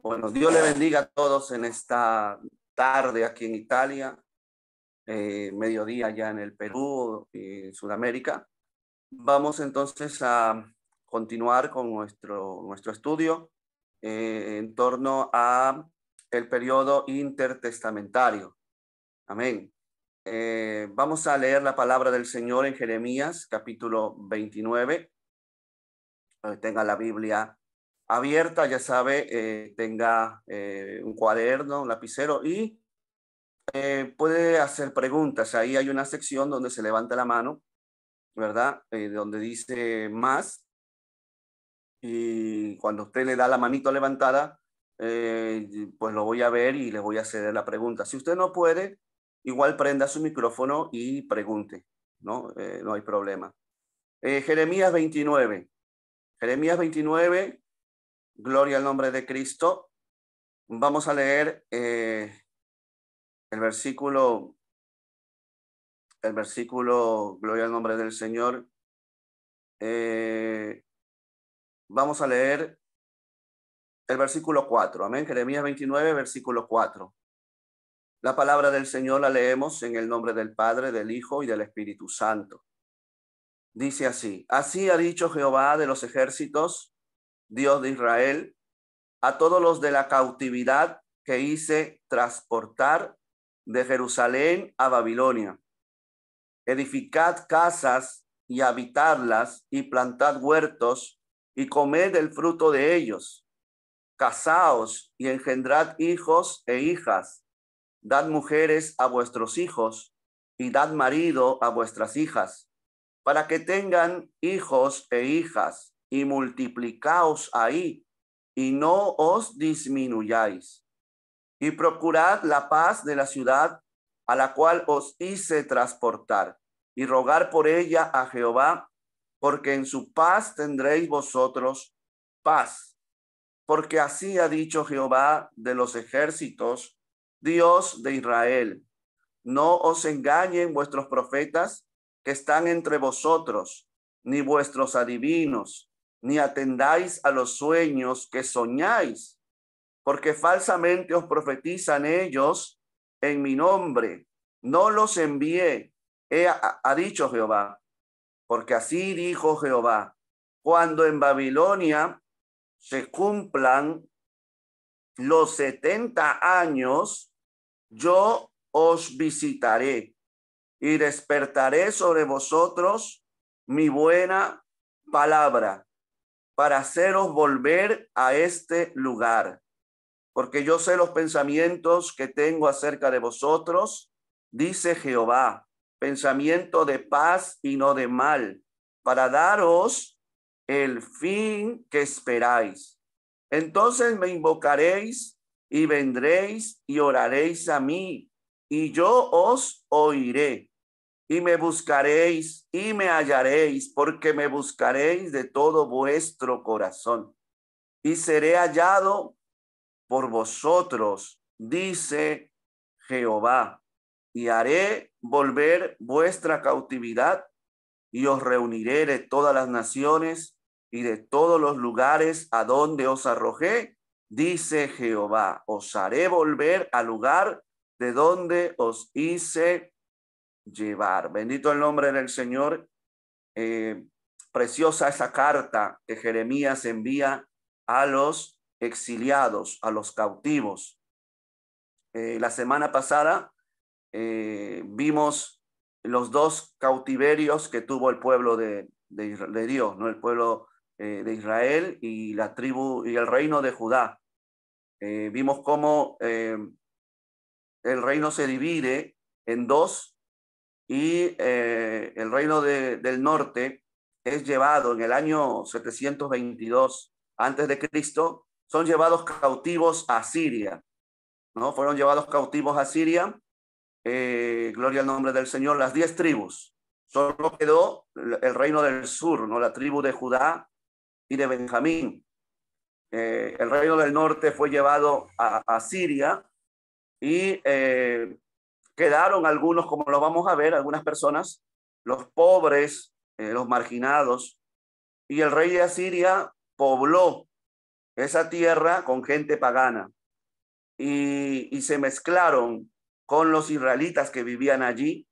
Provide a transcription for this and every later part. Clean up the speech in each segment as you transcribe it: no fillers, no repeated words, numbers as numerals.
Bueno, Dios le bendiga a todos en esta tarde aquí en Italia, mediodía ya en el Perú y en Sudamérica. Vamos entonces a continuar con nuestro estudio en torno a el periodo intertestamentario. Amén. Vamos a leer la palabra del Señor en Jeremías, capítulo 29. Tenga la Biblia abierta, ya sabe, tenga un cuaderno, un lapicero y puede hacer preguntas. Ahí hay una sección donde se levanta la mano, ¿verdad? Donde dice más, y cuando usted le da la manito levantada, pues lo voy a ver y le voy a hacer la pregunta. Si usted no puede, igual prenda su micrófono y pregunte, ¿no? No hay problema. Jeremías 29. Jeremías 29, gloria al nombre de Cristo. Vamos a leer el versículo, gloria al nombre del Señor. Vamos a leer el versículo 4. Amén. Jeremías 29, versículo 4. La palabra del Señor la leemos en el nombre del Padre, del Hijo y del Espíritu Santo. Dice así: así ha dicho Jehová de los ejércitos, Dios de Israel, a todos los de la cautividad que hice transportar de Jerusalén a Babilonia. Edificad casas y habitadlas, y plantad huertos y comed el fruto de ellos. Casaos y engendrad hijos e hijas. Dad mujeres a vuestros hijos y dad marido a vuestras hijas, para que tengan hijos e hijas, y multiplicaos ahí, y no os disminuyáis. Y procurad la paz de la ciudad a la cual os hice transportar, y rogar por ella a Jehová, porque en su paz tendréis vosotros paz. Porque así ha dicho Jehová de los ejércitos, Dios de Israel: no os engañen vuestros profetas que están entre vosotros, ni vuestros adivinos, ni atendáis a los sueños que soñáis, porque falsamente os profetizan ellos en mi nombre. No los envié, ha dicho Jehová, porque así dijo Jehová: cuando en Babilonia se cumplan los 70 años, yo os visitaré y despertaré sobre vosotros mi buena palabra para haceros volver a este lugar. Porque yo sé los pensamientos que tengo acerca de vosotros, dice Jehová, pensamiento de paz y no de mal, para daros el fin que esperáis. Entonces me invocaréis y vendréis y oraréis a mí, y yo os oiré. Y me buscaréis y me hallaréis, porque me buscaréis de todo vuestro corazón. Y seré hallado por vosotros, dice Jehová, y haré volver vuestra cautividad, y os reuniré de todas las naciones y de todos los lugares a donde os arrojé, dice Jehová. Os haré volver al lugar de donde os hice llevar. Bendito el nombre del Señor. Preciosa esa carta que Jeremías envía a los exiliados, a los cautivos. La semana pasada vimos los dos cautiverios que tuvo el pueblo de Dios, ¿no? El pueblo de Israel y la tribu y el reino de Judá. Vimos cómo el reino se divide en dos, y el reino del norte es llevado en el año 722 antes de Cristo. Son llevados cautivos a Siria, ¿no? Fueron llevados cautivos a Siria. Gloria al nombre del Señor. Las 10 tribus. Solo quedó el reino del sur, ¿no? La tribu de Judá y de Benjamín. El reino del norte fue llevado a Siria, y quedaron algunos, como lo vamos a ver, algunas personas, los pobres, los marginados, y el rey de Asiria pobló esa tierra con gente pagana y se mezclaron con los israelitas que vivían allí.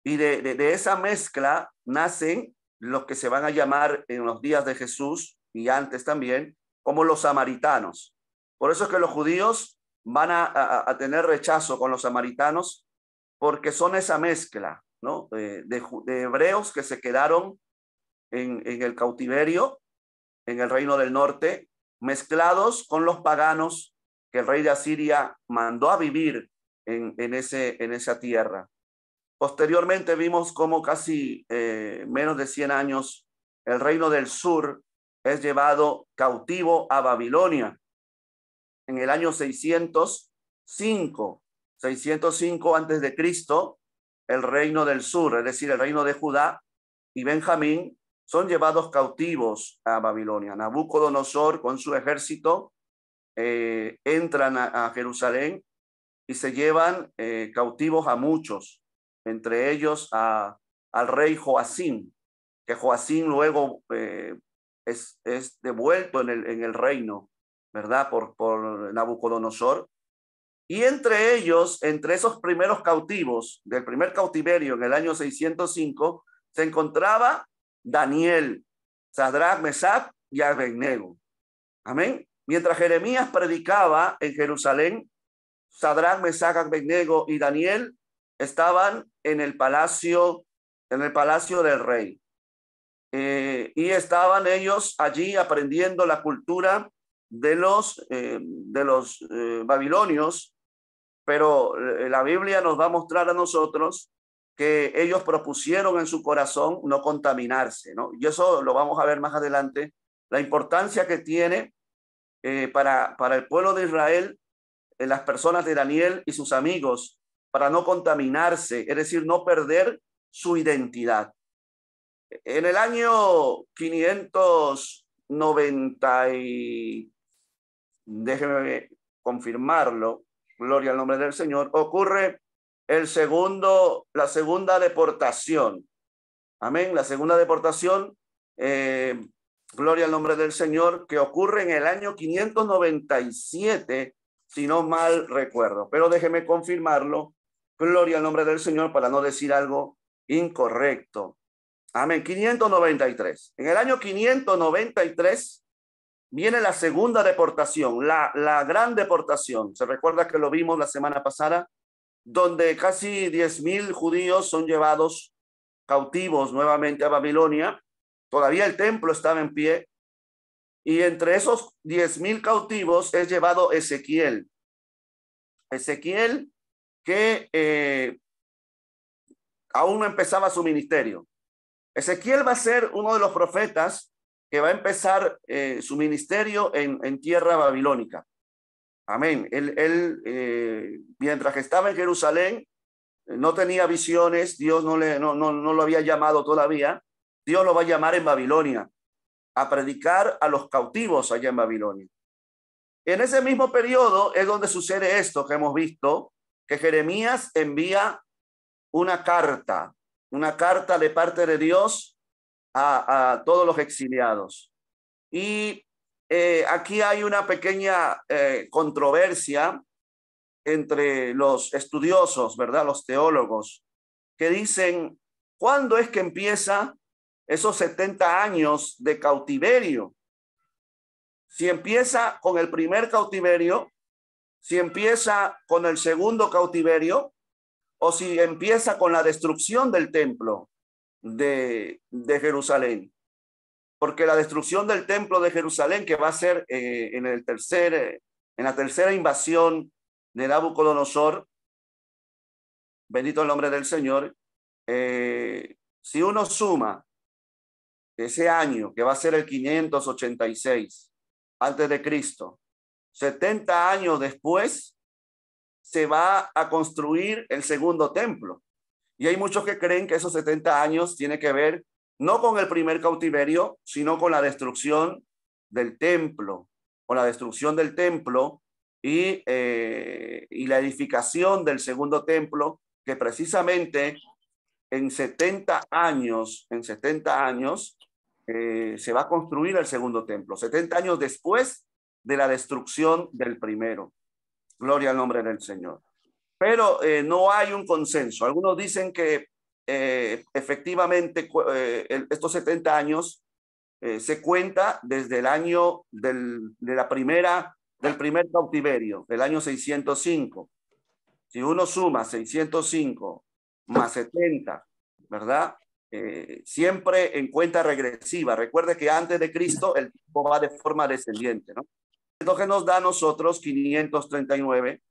Y de esa mezcla nacen los que se van a llamar en los días de Jesús y antes también como los samaritanos. Por eso es que los judíos van a tener rechazo con los samaritanos, porque son esa mezcla, ¿no? De hebreos que se quedaron en el cautiverio, en el reino del norte, mezclados con los paganos que el rey de Asiria mandó a vivir en esa tierra. Posteriormente vimos cómo casi menos de 100 años el reino del sur es llevado cautivo a Babilonia. En el año 605 antes de Cristo, el reino del sur, es decir, el reino de Judá y Benjamín, son llevados cautivos a Babilonia. Nabucodonosor con su ejército entran a Jerusalén y se llevan cautivos a muchos, entre ellos al rey Joacim, que Joacim luego es devuelto en el reino, ¿verdad? Por Nabucodonosor. Y entre ellos, entre esos primeros cautivos del primer cautiverio en el año 605, se encontraba Daniel, Sadrach, Mesach y Abednego. Amén. Mientras Jeremías predicaba en Jerusalén, Sadrach, Mesach, Abednego y Daniel estaban en el palacio del rey. Y estaban ellos allí aprendiendo la cultura de los babilonios, pero la Biblia nos va a mostrar a nosotros que ellos propusieron en su corazón no contaminarse, ¿no? Y eso lo vamos a ver más adelante, la importancia que tiene para el pueblo de Israel, las personas de Daniel y sus amigos, para no contaminarse, es decir, no perder su identidad. En el año 590 déjeme confirmarlo, gloria al nombre del Señor, ocurre la segunda deportación. Amén, la segunda deportación, gloria al nombre del Señor, que ocurre en el año 597, si no mal recuerdo. Pero déjeme confirmarlo, gloria al nombre del Señor, para no decir algo incorrecto. Amén, 593. En el año 593 viene la segunda deportación, la gran deportación. Se recuerda que lo vimos la semana pasada, donde casi 10,000 judíos son llevados cautivos nuevamente a Babilonia. Todavía el templo estaba en pie. Y entre esos 10,000 cautivos es llevado Ezequiel. Ezequiel que aún no empezaba su ministerio. Ezequiel va a ser uno de los profetas que va a empezar su ministerio en tierra babilónica. Amén. Él mientras que estaba en Jerusalén, no tenía visiones, Dios no lo había llamado todavía. Dios lo va a llamar en Babilonia, a predicar a los cautivos allá en Babilonia. En ese mismo periodo es donde sucede esto que hemos visto, que Jeremías envía una carta de parte de Dios a todos los exiliados. Y aquí hay una pequeña controversia entre los estudiosos, ¿verdad? Los teólogos, que dicen, ¿cuándo es que empieza esos 70 años de cautiverio? Si empieza con el primer cautiverio, si empieza con el segundo cautiverio, o si empieza con la destrucción del templo de Jerusalén. Porque la destrucción del templo de Jerusalén, que va a ser en la tercera invasión de Nabucodonosor, bendito el nombre del Señor, si uno suma ese año, que va a ser el 586 antes de Cristo, 70 años después, se va a construir el segundo templo. Y hay muchos que creen que esos 70 años tiene que ver no con el primer cautiverio, sino con la destrucción del templo, y la edificación del segundo templo, que precisamente en 70 años se va a construir el segundo templo. 70 años después de la destrucción del primero. Gloria al nombre del Señor. Pero no hay un consenso. Algunos dicen que efectivamente estos 70 años se cuenta desde el año del primer cautiverio, el año 605. Si uno suma 605 más 70, ¿verdad? Siempre en cuenta regresiva. Recuerde que antes de Cristo el tiempo va de forma descendiente, ¿no? Entonces nos da a nosotros 539,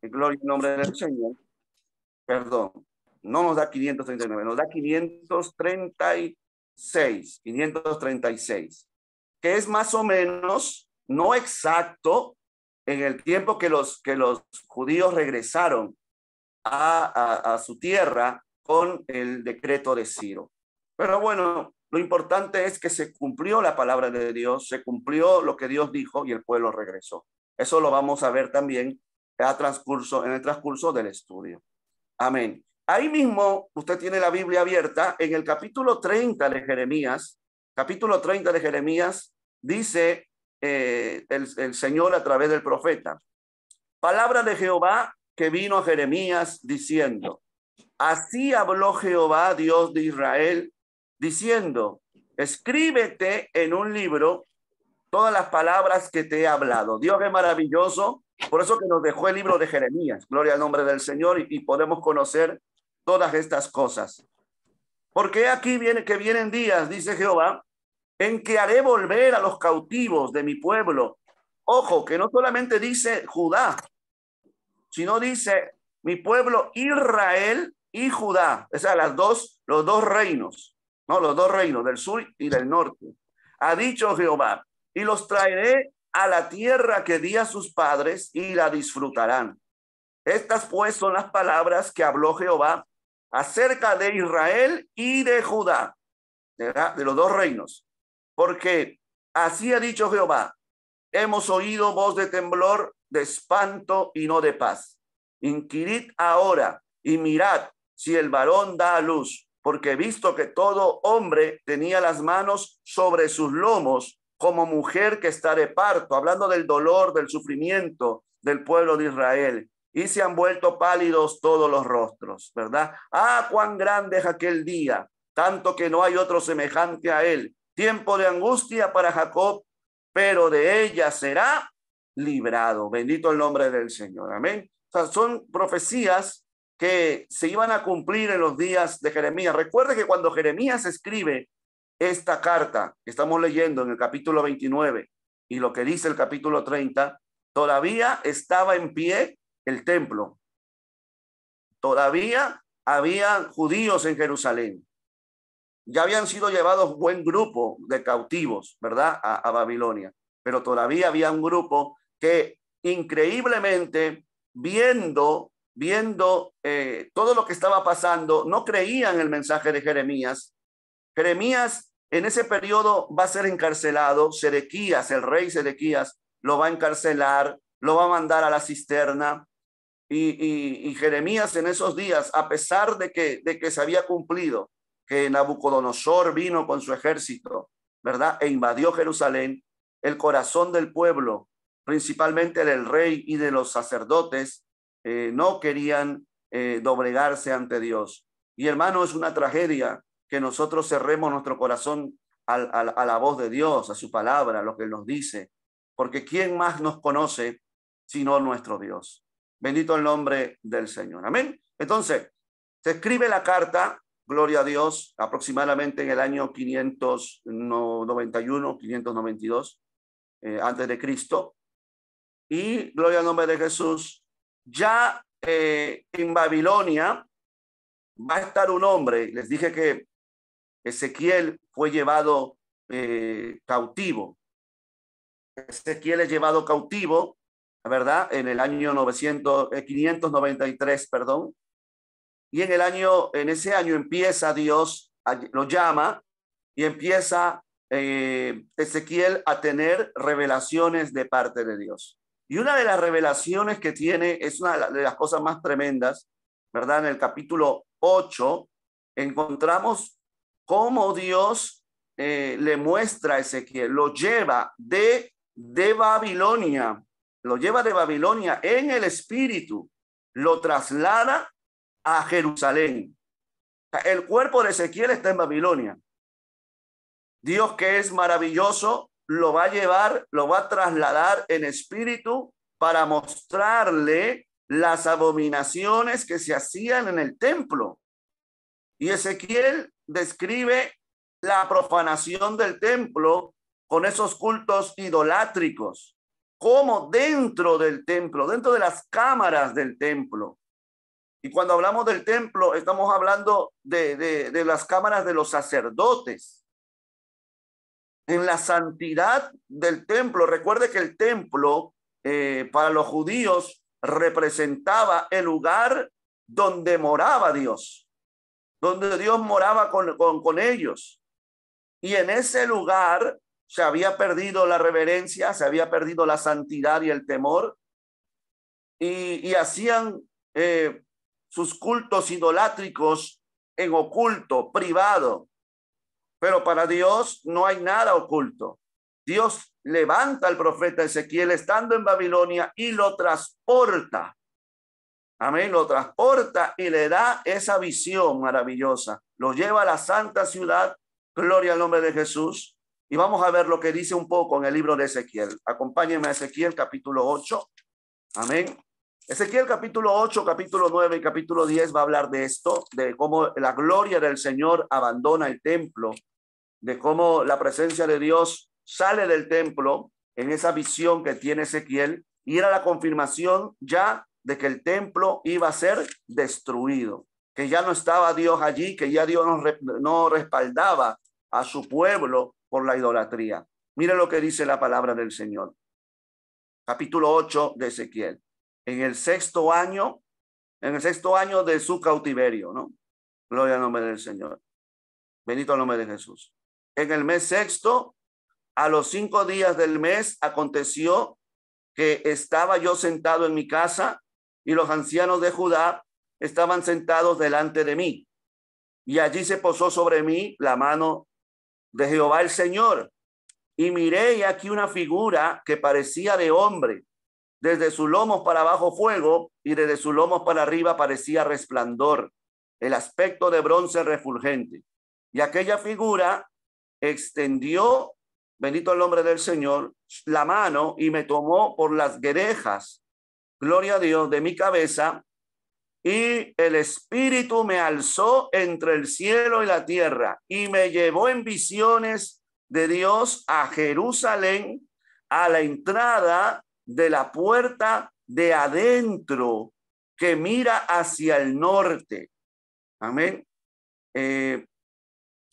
gloria al nombre del Señor. Perdón, no nos da 539, nos da 536, que es más o menos, no exacto, en el tiempo que los judíos regresaron a su tierra con el decreto de Ciro. Pero bueno, lo importante es que se cumplió la palabra de Dios, se cumplió lo que Dios dijo y el pueblo regresó. Eso lo vamos a ver también en el transcurso del estudio. Amén. Ahí mismo usted tiene la Biblia abierta en el capítulo 30 de Jeremías. Capítulo 30 de Jeremías dice el Señor a través del profeta. Palabra de Jehová que vino a Jeremías diciendo, así habló Jehová, Dios de Israel, diciendo, escríbete en un libro todas las palabras que te he hablado. Dios es maravilloso, por eso que nos dejó el libro de Jeremías. Gloria al nombre del Señor y podemos conocer todas estas cosas. Porque aquí vienen días, dice Jehová, en que haré volver a los cautivos de mi pueblo. Ojo, que no solamente dice Judá, sino dice mi pueblo Israel y Judá. O sea, los dos reinos, ¿no? Los dos reinos del sur y del norte. Ha dicho Jehová, y los traeré a la tierra que di a sus padres y la disfrutarán. Estas pues son las palabras que habló Jehová acerca de Israel y de Judá, de los dos reinos. Porque así ha dicho Jehová, hemos oído voz de temblor, de espanto y no de paz. Inquirid ahora y mirad si el varón da a luz, porque he visto que todo hombre tenía las manos sobre sus lomos, como mujer que está de parto, hablando del dolor, del sufrimiento del pueblo de Israel. Y se han vuelto pálidos todos los rostros, ¿verdad? Ah, cuán grande es aquel día, tanto que no hay otro semejante a él. Tiempo de angustia para Jacob, pero de ella será librado. Bendito el nombre del Señor. Amén. O sea, son profecías que se iban a cumplir en los días de Jeremías. Recuerde que cuando Jeremías escribe esta carta que estamos leyendo en el capítulo 29 y lo que dice el capítulo 30, todavía estaba en pie el templo. Todavía había judíos en Jerusalén. Ya habían sido llevados buen grupo de cautivos, ¿verdad? A Babilonia. Pero todavía había un grupo que increíblemente, viendo todo lo que estaba pasando, no creían el mensaje de Jeremías. Jeremías en ese periodo va a ser encarcelado. Sedequías, el rey Sedequías, lo va a encarcelar, lo va a mandar a la cisterna. Y Jeremías en esos días, a pesar de que se había cumplido, que Nabucodonosor vino con su ejército, ¿verdad? E invadió Jerusalén, el corazón del pueblo, principalmente del rey y de los sacerdotes, no querían doblegarse ante Dios. Y hermano, es una tragedia que nosotros cerremos nuestro corazón a la voz de Dios, a su palabra, a lo que Él nos dice, porque ¿quién más nos conoce sino nuestro Dios? Bendito el nombre del Señor. Amén. Entonces, se escribe la carta, gloria a Dios, aproximadamente en el año 591, 592, antes de Cristo. Y gloria al nombre de Jesús. Ya en Babilonia va a estar un hombre. Les dije que Ezequiel fue llevado cautivo. Ezequiel es llevado cautivo, ¿verdad? En el año 593, perdón. Y en ese año empieza Dios, lo llama y empieza Ezequiel a tener revelaciones de parte de Dios. Y una de las revelaciones que tiene es una de las cosas más tremendas, ¿verdad? En el capítulo 8 encontramos cómo Dios le muestra a Ezequiel, lo lleva de de Babilonia, lo lleva de Babilonia en el espíritu, lo traslada a Jerusalén. El cuerpo de Ezequiel está en Babilonia. Dios, que es maravilloso, lo va a llevar, lo va a trasladar en espíritu para mostrarle las abominaciones que se hacían en el templo. Y Ezequiel describe la profanación del templo con esos cultos idolátricos, como dentro del templo, dentro de las cámaras del templo. Y cuando hablamos del templo, estamos hablando de las cámaras de los sacerdotes. En la santidad del templo, recuerde que el templo para los judíos representaba el lugar donde moraba Dios, donde Dios moraba con ellos. Y en ese lugar se había perdido la reverencia, se había perdido la santidad y el temor, y hacían sus cultos idolátricos en oculto, privado. Pero para Dios no hay nada oculto. Dios levanta al profeta Ezequiel estando en Babilonia y lo transporta. Amén, lo transporta y le da esa visión maravillosa. Lo lleva a la santa ciudad, gloria al nombre de Jesús. Y vamos a ver lo que dice un poco en el libro de Ezequiel. Acompáñenme a Ezequiel capítulo 8. Amén. Ezequiel capítulo 8, capítulo 9 y capítulo 10 va a hablar de esto, de cómo la gloria del Señor abandona el templo, de cómo la presencia de Dios sale del templo en esa visión que tiene Ezequiel, y era la confirmación ya de que el templo iba a ser destruido, que ya no estaba Dios allí, que ya Dios no respaldaba a su pueblo por la idolatría. Mire lo que dice la palabra del Señor. Capítulo 8 de Ezequiel. En el sexto año de su cautiverio, ¿no? Gloria al nombre del Señor. Bendito el nombre de Jesús. En el mes sexto, a los 5 días del mes, aconteció que estaba yo sentado en mi casa y los ancianos de Judá estaban sentados delante de mí. Y allí se posó sobre mí la mano de Jehová el Señor. Y miré y aquí una figura que parecía de hombre. Desde sus lomos para abajo fuego y desde sus lomos para arriba parecía resplandor, el aspecto de bronce refulgente. Y aquella figura extendió, bendito el nombre del Señor, la mano y me tomó por las guedejas, gloria a Dios, de mi cabeza, y el Espíritu me alzó entre el cielo y la tierra y me llevó en visiones de Dios a Jerusalén, a la entrada de la puerta de adentro que mira hacia el norte. Amén.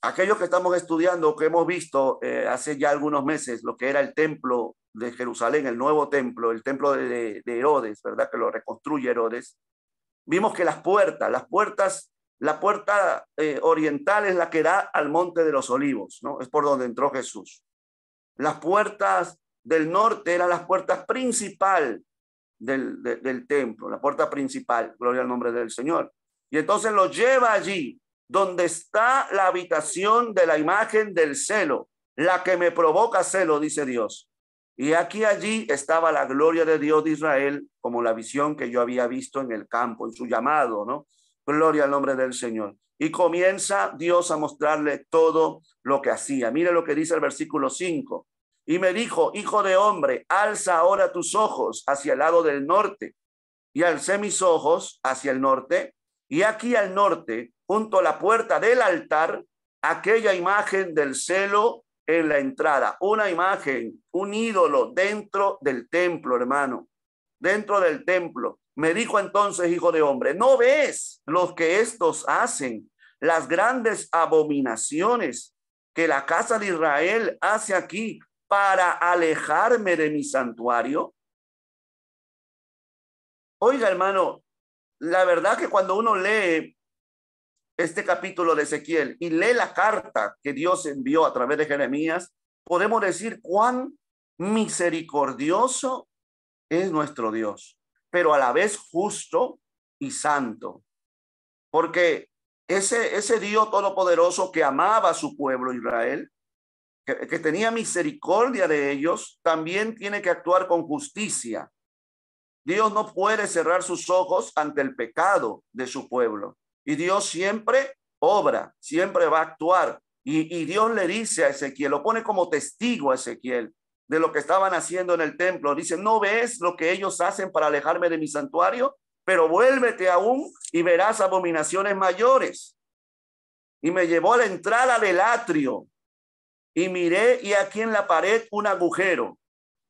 Aquellos que estamos estudiando, que hemos visto hace ya algunos meses lo que era el templo de Jerusalén, el nuevo templo, el templo de Herodes, ¿verdad? Que lo reconstruye Herodes. Vimos que la puerta oriental es la que da al Monte de los Olivos, ¿no? Es por donde entró Jesús. Las puertas del norte eran las puertas principal del templo, la puerta principal, gloria al nombre del Señor. Y entonces lo lleva allí, donde está la habitación de la imagen del celo, la que me provoca celo, dice Dios. Y aquí allí estaba la gloria de Dios de Israel, como la visión que yo había visto en el campo, en su llamado, ¿no? Gloria al nombre del Señor. Y comienza Dios a mostrarle todo lo que hacía. Mire lo que dice el versículo 5. Y me dijo, hijo de hombre, alza ahora tus ojos hacia el lado del norte. Y alcé mis ojos hacia el norte, y aquí al norte, junto a la puerta del altar, aquella imagen del celo en la entrada. Una imagen, un ídolo dentro del templo, hermano. Dentro del templo. Me dijo entonces, hijo de hombre, ¿no ves lo que estos hacen? Las grandes abominaciones que la casa de Israel hace aquí para alejarme de mi santuario. Oiga, hermano, la verdad que cuando uno lee este capítulo de Ezequiel y lee la carta que Dios envió a través de Jeremías, podemos decir cuán misericordioso es nuestro Dios, pero a la vez justo y santo. Porque ese Dios todopoderoso que amaba a su pueblo Israel, que tenía misericordia de ellos, también tiene que actuar con justicia. Dios no puede cerrar sus ojos ante el pecado de su pueblo. Y Dios siempre obra, siempre va a actuar. Y Dios le dice a Ezequiel, lo pone como testigo a Ezequiel de lo que estaban haciendo en el templo. Dice, ¿no ves lo que ellos hacen para alejarme de mi santuario? Pero vuélvete aún y verás abominaciones mayores. Y me llevó a la entrada del atrio y miré, y aquí en la pared un agujero.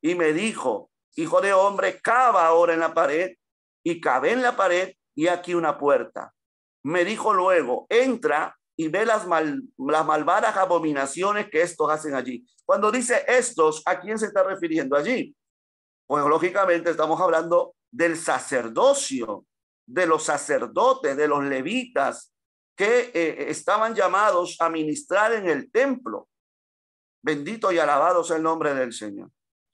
Y me dijo, hijo de hombre, cava ahora en la pared. Y cavé en la pared, y aquí una puerta. Me dijo luego, entra y ve las malvadas abominaciones que estos hacen allí. Cuando dice estos, ¿a quién se está refiriendo allí? Pues lógicamente estamos hablando del sacerdocio, de los sacerdotes, de los levitas que estaban llamados a ministrar en el templo. Bendito y alabado sea el nombre del Señor.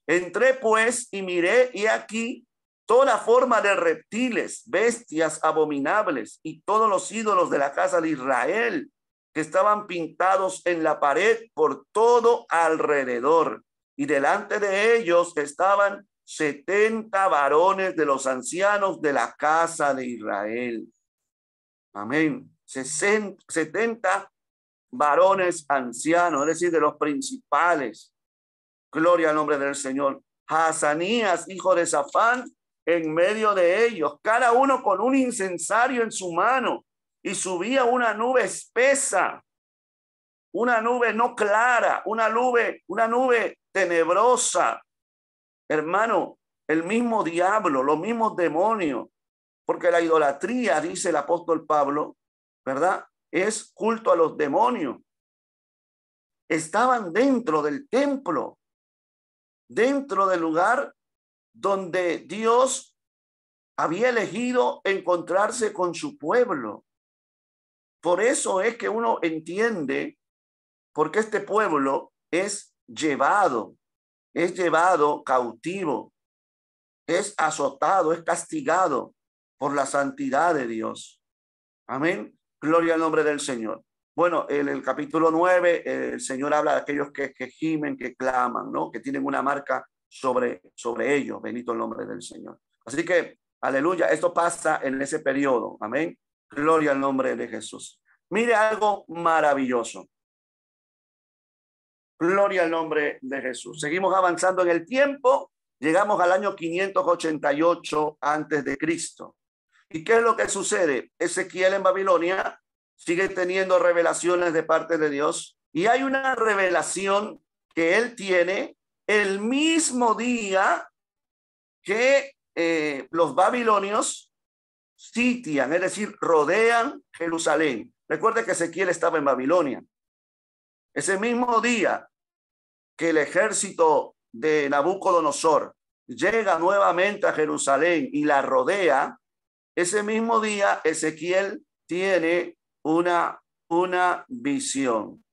Entré pues y miré, y aquí toda forma de reptiles, bestias abominables y todos los ídolos de la casa de Israel que estaban pintados en la pared por todo alrededor. Y delante de ellos estaban 70 varones de los ancianos de la casa de Israel. Amén. 70 varones ancianos, es decir, de los principales. Gloria al nombre del Señor. Hazanías, hijo de Safán, en medio de ellos, cada uno con un incensario en su mano, y subía una nube espesa, una nube no clara, una nube tenebrosa. Hermano, el mismo diablo, los mismos demonios, porque la idolatría, dice el apóstol Pablo, ¿verdad? Es culto a los demonios. Estaban dentro del templo, dentro del lugar donde Dios había elegido encontrarse con su pueblo. Por eso es que uno entiende por qué este pueblo es llevado cautivo, es azotado, es castigado por la santidad de Dios. Amén. Gloria al nombre del Señor. Bueno, en el capítulo 9, el Señor habla de aquellos que gimen, que claman, ¿no? Que tienen una marca sobre ellos. Bendito el nombre del Señor. Así que, aleluya, esto pasa en ese periodo. Amén. Gloria al nombre de Jesús. Mire algo maravilloso. Gloria al nombre de Jesús. Seguimos avanzando en el tiempo. Llegamos al año 588 antes de Cristo. ¿Y qué es lo que sucede? Ezequiel en Babilonia sigue teniendo revelaciones de parte de Dios, y hay una revelación que él tiene el mismo día que los babilonios sitian, es decir, rodean Jerusalén. Recuerde que Ezequiel estaba en Babilonia. Ese mismo día que el ejército de Nabucodonosor llega nuevamente a Jerusalén y la rodea, ese mismo día Ezequiel tiene una visión.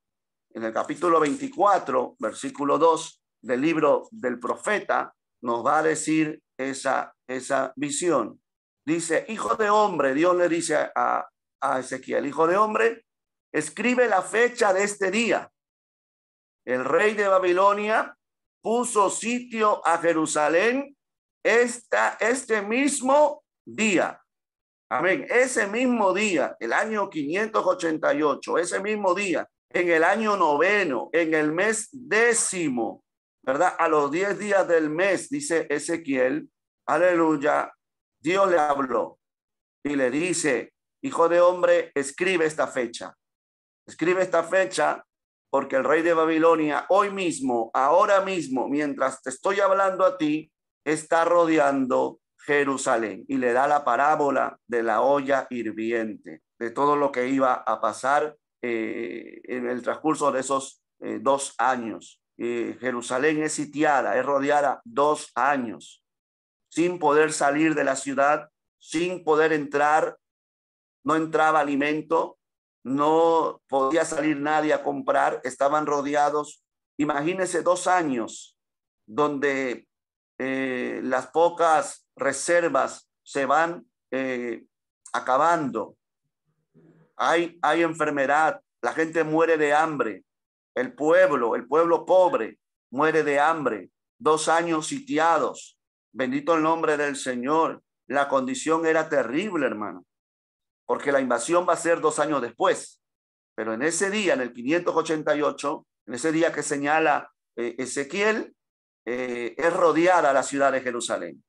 En el capítulo 24, versículo 2 del libro del profeta, nos va a decir esa visión. Dice, hijo de hombre, Dios le dice a Ezequiel, hijo de hombre, escribe la fecha de este día. El rey de Babilonia puso sitio a Jerusalén este mismo día. Amén. Ese mismo día, el año 588, ese mismo día, en el año 9, en el mes 10, ¿verdad? A los 10 días del mes, dice Ezequiel, aleluya, Dios le habló y le dice, hijo de hombre, escribe esta fecha. Escribe esta fecha porque el rey de Babilonia hoy mismo, ahora mismo, mientras te estoy hablando a ti, está rodeando Jerusalén, y le da la parábola de la olla hirviente, de todo lo que iba a pasar en el transcurso de esos 2 años. Jerusalén es sitiada, es rodeada 2 años, sin poder salir de la ciudad, sin poder entrar, no entraba alimento, no podía salir nadie a comprar, estaban rodeados. Imagínense 2 años donde las pocas reservas se van acabando. Hay enfermedad, la gente muere de hambre. el pueblo pobre, muere de hambre. 2 años sitiados. Bendito el nombre del Señor. La condición era terrible, hermano, porque la invasión va a ser 2 años después. Pero en ese día, en el 588, en ese día que señala Ezequiel, es rodeada la ciudad de Jerusalén.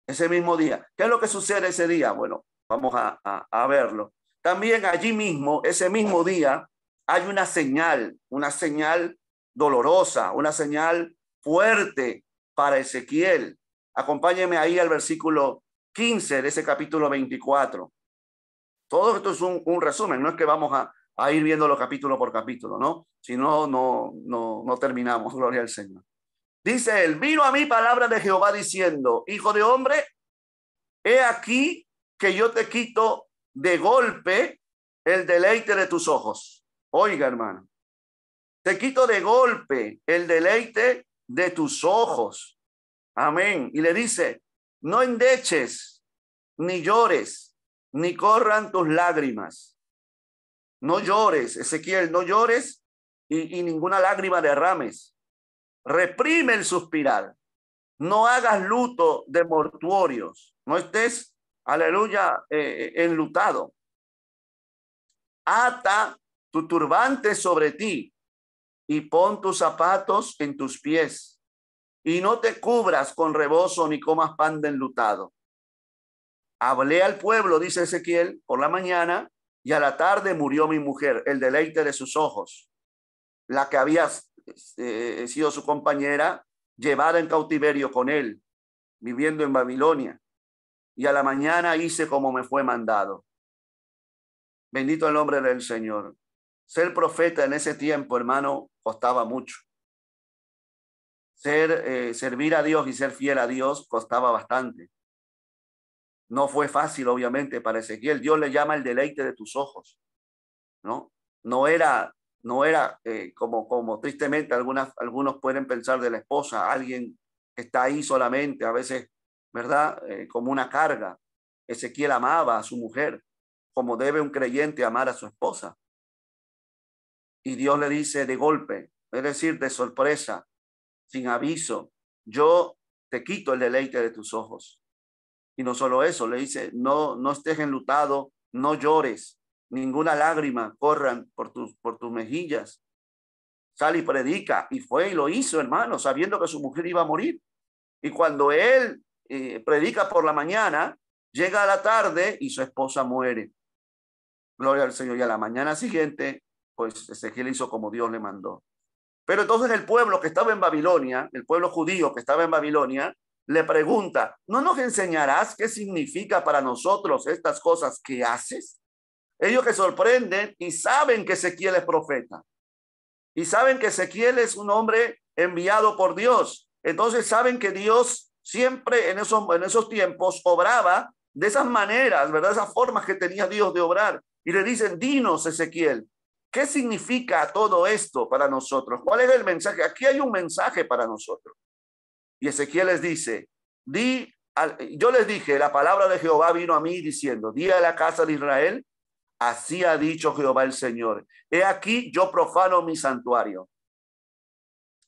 Ese mismo día. ¿Qué es lo que sucede ese día? Bueno, vamos a verlo. También allí mismo, ese mismo día, hay una señal dolorosa, una señal fuerte para Ezequiel. Acompáñenme ahí al versículo 15 de ese capítulo 24. Todo esto es un resumen, no es que vamos a ir viendo los capítulo por capítulo, ¿no? Si no, no terminamos, gloria al Señor. Dice él, vino a mí palabra de Jehová diciendo, hijo de hombre, he aquí que yo te quito de golpe el deleite de tus ojos. Oiga, hermano, te quito de golpe el deleite de tus ojos. Amén. Y le dice, no endeches, ni llores, ni corran tus lágrimas. No llores, Ezequiel, no llores y ninguna lágrima derrames. Reprime el suspirar. No hagas luto de mortuorios. No estés, aleluya, enlutado. Ata tu turbante sobre ti y pon tus zapatos en tus pies. Y no te cubras con rebozo ni comas pan de enlutado. Hablé al pueblo, dice Ezequiel, por la mañana, y a la tarde murió mi mujer, el deleite de sus ojos, la que había sido su compañera, llevada en cautiverio con él, viviendo en Babilonia. Y a la mañana hice como me fue mandado. Bendito el nombre del Señor. Ser profeta en ese tiempo, hermano, costaba mucho. Servir a Dios y ser fiel a Dios costaba bastante. No fue fácil, obviamente, para Ezequiel. Dios le llama el deleite de tus ojos, ¿no? No era como tristemente algunos pueden pensar de la esposa, alguien que está ahí solamente, a veces, ¿verdad? Como una carga. Ezequiel amaba a su mujer, como debe un creyente amar a su esposa. Y Dios le dice de golpe, es decir, de sorpresa, sin aviso, yo te quito el deleite de tus ojos. Y no solo eso, le dice, no estés enlutado, no llores, ninguna lágrima corran por tus mejillas. Sale y predica, y fue y lo hizo, hermano, sabiendo que su mujer iba a morir. Y cuando él predica por la mañana, llega a la tarde y su esposa muere. Gloria al Señor. Y a la mañana siguiente, pues Ezequiel hizo como Dios le mandó. Pero entonces el pueblo que estaba en Babilonia, el pueblo judío que estaba en Babilonia, le pregunta, ¿no nos enseñarás qué significa para nosotros estas cosas que haces? Ellos que sorprenden y saben que Ezequiel es profeta. Y saben que Ezequiel es un hombre enviado por Dios. Entonces saben que Dios siempre en esos tiempos obraba de esas maneras, ¿verdad? Esas formas que tenía Dios de obrar. Y le dicen, dinos, Ezequiel, ¿qué significa todo esto para nosotros? ¿Cuál es el mensaje? Aquí hay un mensaje para nosotros. Y Ezequiel les dice, yo les dije, la palabra de Jehová vino a mí diciendo, di a la casa de Israel, así ha dicho Jehová el Señor. He aquí, yo profano mi santuario.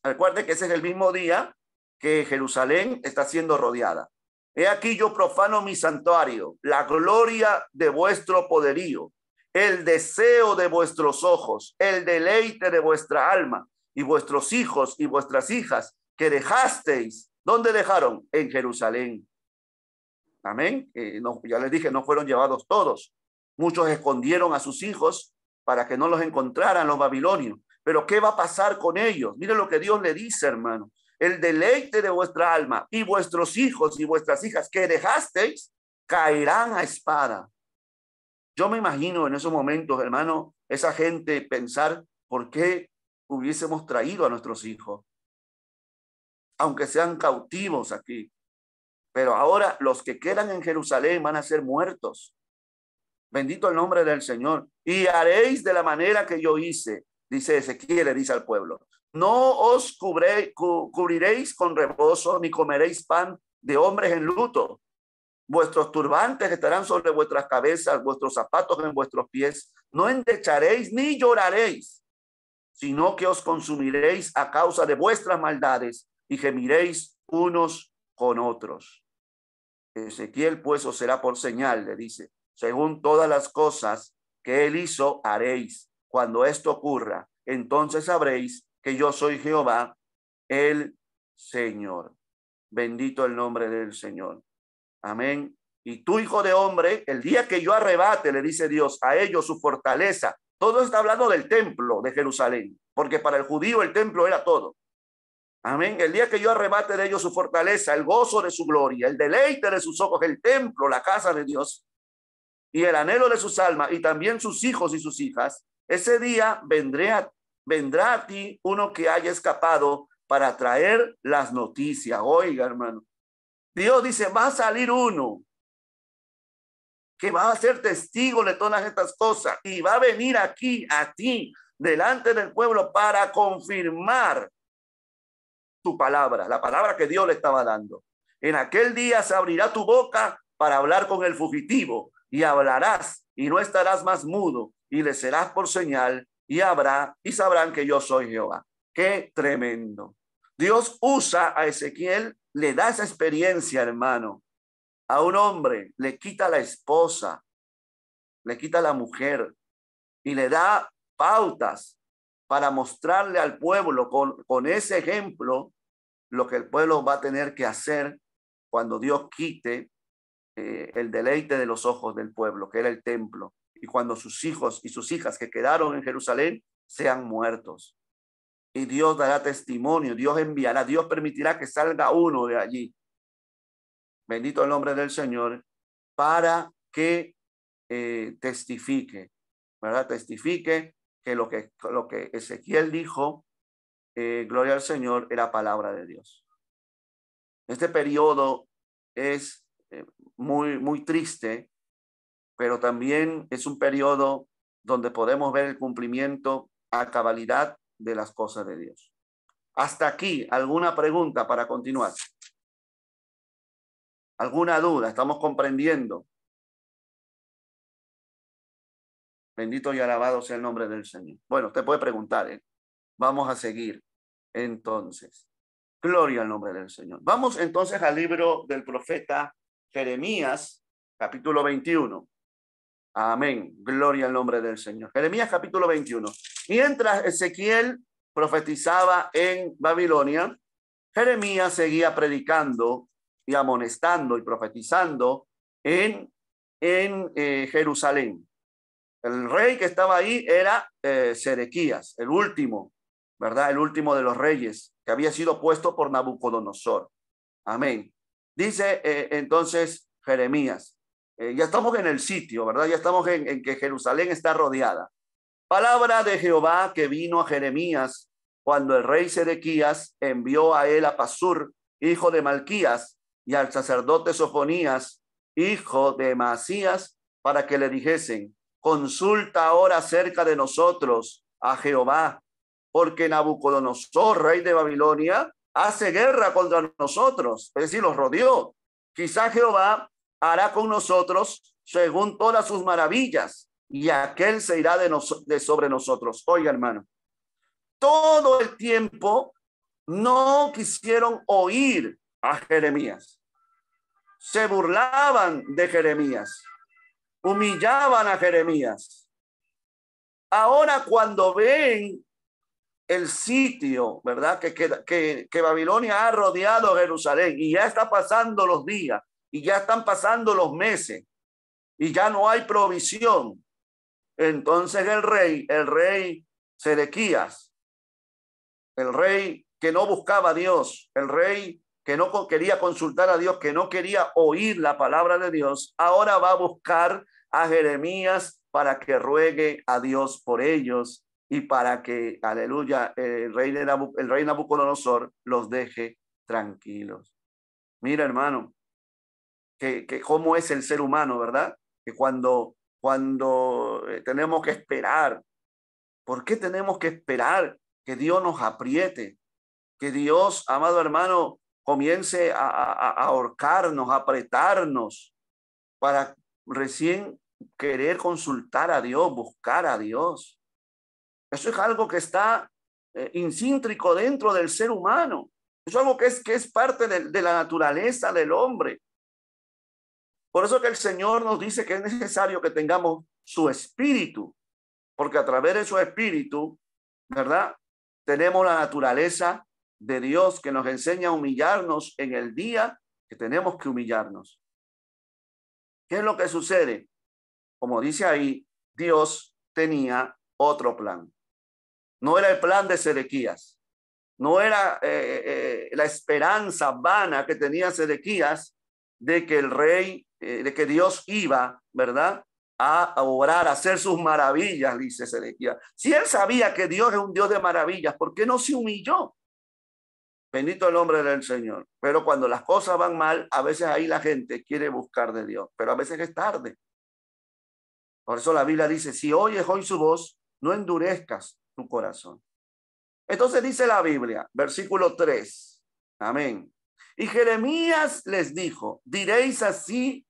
Recuerde que ese es el mismo día que Jerusalén está siendo rodeada. He aquí, yo profano mi santuario, la gloria de vuestro poderío, el deseo de vuestros ojos, el deleite de vuestra alma, y vuestros hijos y vuestras hijas que dejasteis. ¿Dónde dejaron? En Jerusalén. Amén. Ya les dije, no fueron llevados todos. Muchos escondieron a sus hijos para que no los encontraran los babilonios. Pero ¿qué va a pasar con ellos? Mire lo que Dios le dice, hermano. El deleite de vuestra alma y vuestros hijos y vuestras hijas que dejasteis caerán a espada. Yo me imagino en esos momentos, hermano, esa gente pensar por qué hubiésemos traído a nuestros hijos, aunque sean cautivos aquí. Pero ahora los que quedan en Jerusalén van a ser muertos. Bendito el nombre del Señor. Y haréis de la manera que yo hice, dice Ezequiel, le dice al pueblo. No os cubriréis con rebozo, ni comeréis pan de hombres en luto. Vuestros turbantes estarán sobre vuestras cabezas, vuestros zapatos en vuestros pies. No endecharéis ni lloraréis. sino que os consumiréis a causa de vuestras maldades y gemiréis unos con otros. Ezequiel pues os será por señal, le dice, según todas las cosas que él hizo, haréis. Cuando esto ocurra, entonces sabréis que yo soy Jehová, el Señor. Bendito el nombre del Señor. Amén. Y tú, hijo de hombre, el día que yo arrebate, le dice Dios, a ellos su fortaleza. Todo está hablando del templo de Jerusalén, porque para el judío el templo era todo. Amén. El día que yo arrebate de ellos su fortaleza, el gozo de su gloria, el deleite de sus ojos, el templo, la casa de Dios y el anhelo de sus almas y también sus hijos y sus hijas, ese día vendrá a ti uno que haya escapado para traer las noticias. Oiga, hermano, Dios dice, va a salir uno que va a ser testigo de todas estas cosas y va a venir aquí a ti delante del pueblo para confirmar tu palabra, la palabra que Dios le estaba dando. En aquel día se abrirá tu boca para hablar con el fugitivo y hablarás y no estarás más mudo y le serás por señal y habrá y sabrán que yo soy Jehová. Qué tremendo. Dios usa a Ezequiel, le da esa experiencia, hermano. A un hombre le quita la esposa, le quita la mujer y le da pautas para mostrarle al pueblo con ese ejemplo lo que el pueblo va a tener que hacer cuando Dios quite el deleite de los ojos del pueblo, que era el templo, y cuando sus hijos y sus hijas que quedaron en Jerusalén sean muertos. Y Dios dará testimonio, Dios enviará, Dios permitirá que salga uno de allí. Bendito el nombre del Señor, para que testifique, ¿verdad? Testifique que lo que Ezequiel dijo, gloria al Señor, era palabra de Dios. Este periodo es muy triste, pero también es un periodo donde podemos ver el cumplimiento a cabalidad de las cosas de Dios. Hasta aquí, ¿alguna pregunta para continuar? ¿Alguna duda? ¿Estamos comprendiendo? Bendito y alabado sea el nombre del Señor. Bueno, usted puede preguntar, ¿eh? Vamos a seguir entonces. Gloria al nombre del Señor. Vamos entonces al libro del profeta Jeremías, capítulo 21. Amén. Gloria al nombre del Señor. Jeremías, capítulo 21. Mientras Ezequiel profetizaba en Babilonia, Jeremías seguía predicando y amonestando y profetizando en Jerusalén. El rey que estaba ahí era Sedequías, el último, ¿verdad? El último de los reyes que había sido puesto por Nabucodonosor. Amén. Dice entonces Jeremías, ya estamos en el sitio, ¿verdad? Ya estamos en que Jerusalén está rodeada. Palabra de Jehová que vino a Jeremías cuando el rey Sedequías envió a él a Pasur, hijo de Malquías, y al sacerdote Sofonías, hijo de Maasías, para que le dijesen, consulta ahora acerca de nosotros a Jehová, porque Nabucodonosor, rey de Babilonia, hace guerra contra nosotros, es decir, los rodeó. Quizá Jehová hará con nosotros según todas sus maravillas, y aquel se irá de sobre nosotros. Oiga, hermano, todo el tiempo no quisieron oír a Jeremías. Se burlaban de Jeremías, humillaban a Jeremías. Ahora cuando ven el sitio, ¿verdad? Que Babilonia ha rodeado Jerusalén y ya está pasando los días y ya están pasando los meses y ya no hay provisión. Entonces el rey Sedequías, el rey que no buscaba a Dios, el rey que no quería consultar a Dios, que no quería oír la palabra de Dios, ahora va a buscar a Jeremías para que ruegue a Dios por ellos y para que, aleluya, el rey Nabucodonosor los deje tranquilos. Mira, hermano, que cómo es el ser humano, ¿verdad? Que cuando tenemos que esperar. ¿Por qué tenemos que esperar que Dios nos apriete? Que Dios, amado hermano, comience a ahorcarnos, a apretarnos para recién querer consultar a Dios, buscar a Dios. Eso es algo que está insíntrico dentro del ser humano. Es algo que es parte de la naturaleza del hombre. Por eso que el Señor nos dice que es necesario que tengamos su espíritu, porque a través de su espíritu, ¿verdad? Tenemos la naturaleza de Dios que nos enseña a humillarnos en el día que tenemos que humillarnos. ¿Qué es lo que sucede? Como dice ahí, Dios tenía otro plan. No era el plan de Sedequías. No era la esperanza vana que tenía Sedequías de que el rey, de que Dios iba, ¿verdad?, a obrar, a hacer sus maravillas, dice Sedequías. Si él sabía que Dios es un Dios de maravillas, ¿por qué no se humilló? Bendito el nombre del Señor. Pero cuando las cosas van mal, a veces ahí la gente quiere buscar de Dios, pero a veces es tarde. Por eso la Biblia dice, si oyes hoy su voz, no endurezcas tu corazón. Entonces dice la Biblia, versículo 3. Amén. Y Jeremías les dijo, diréis así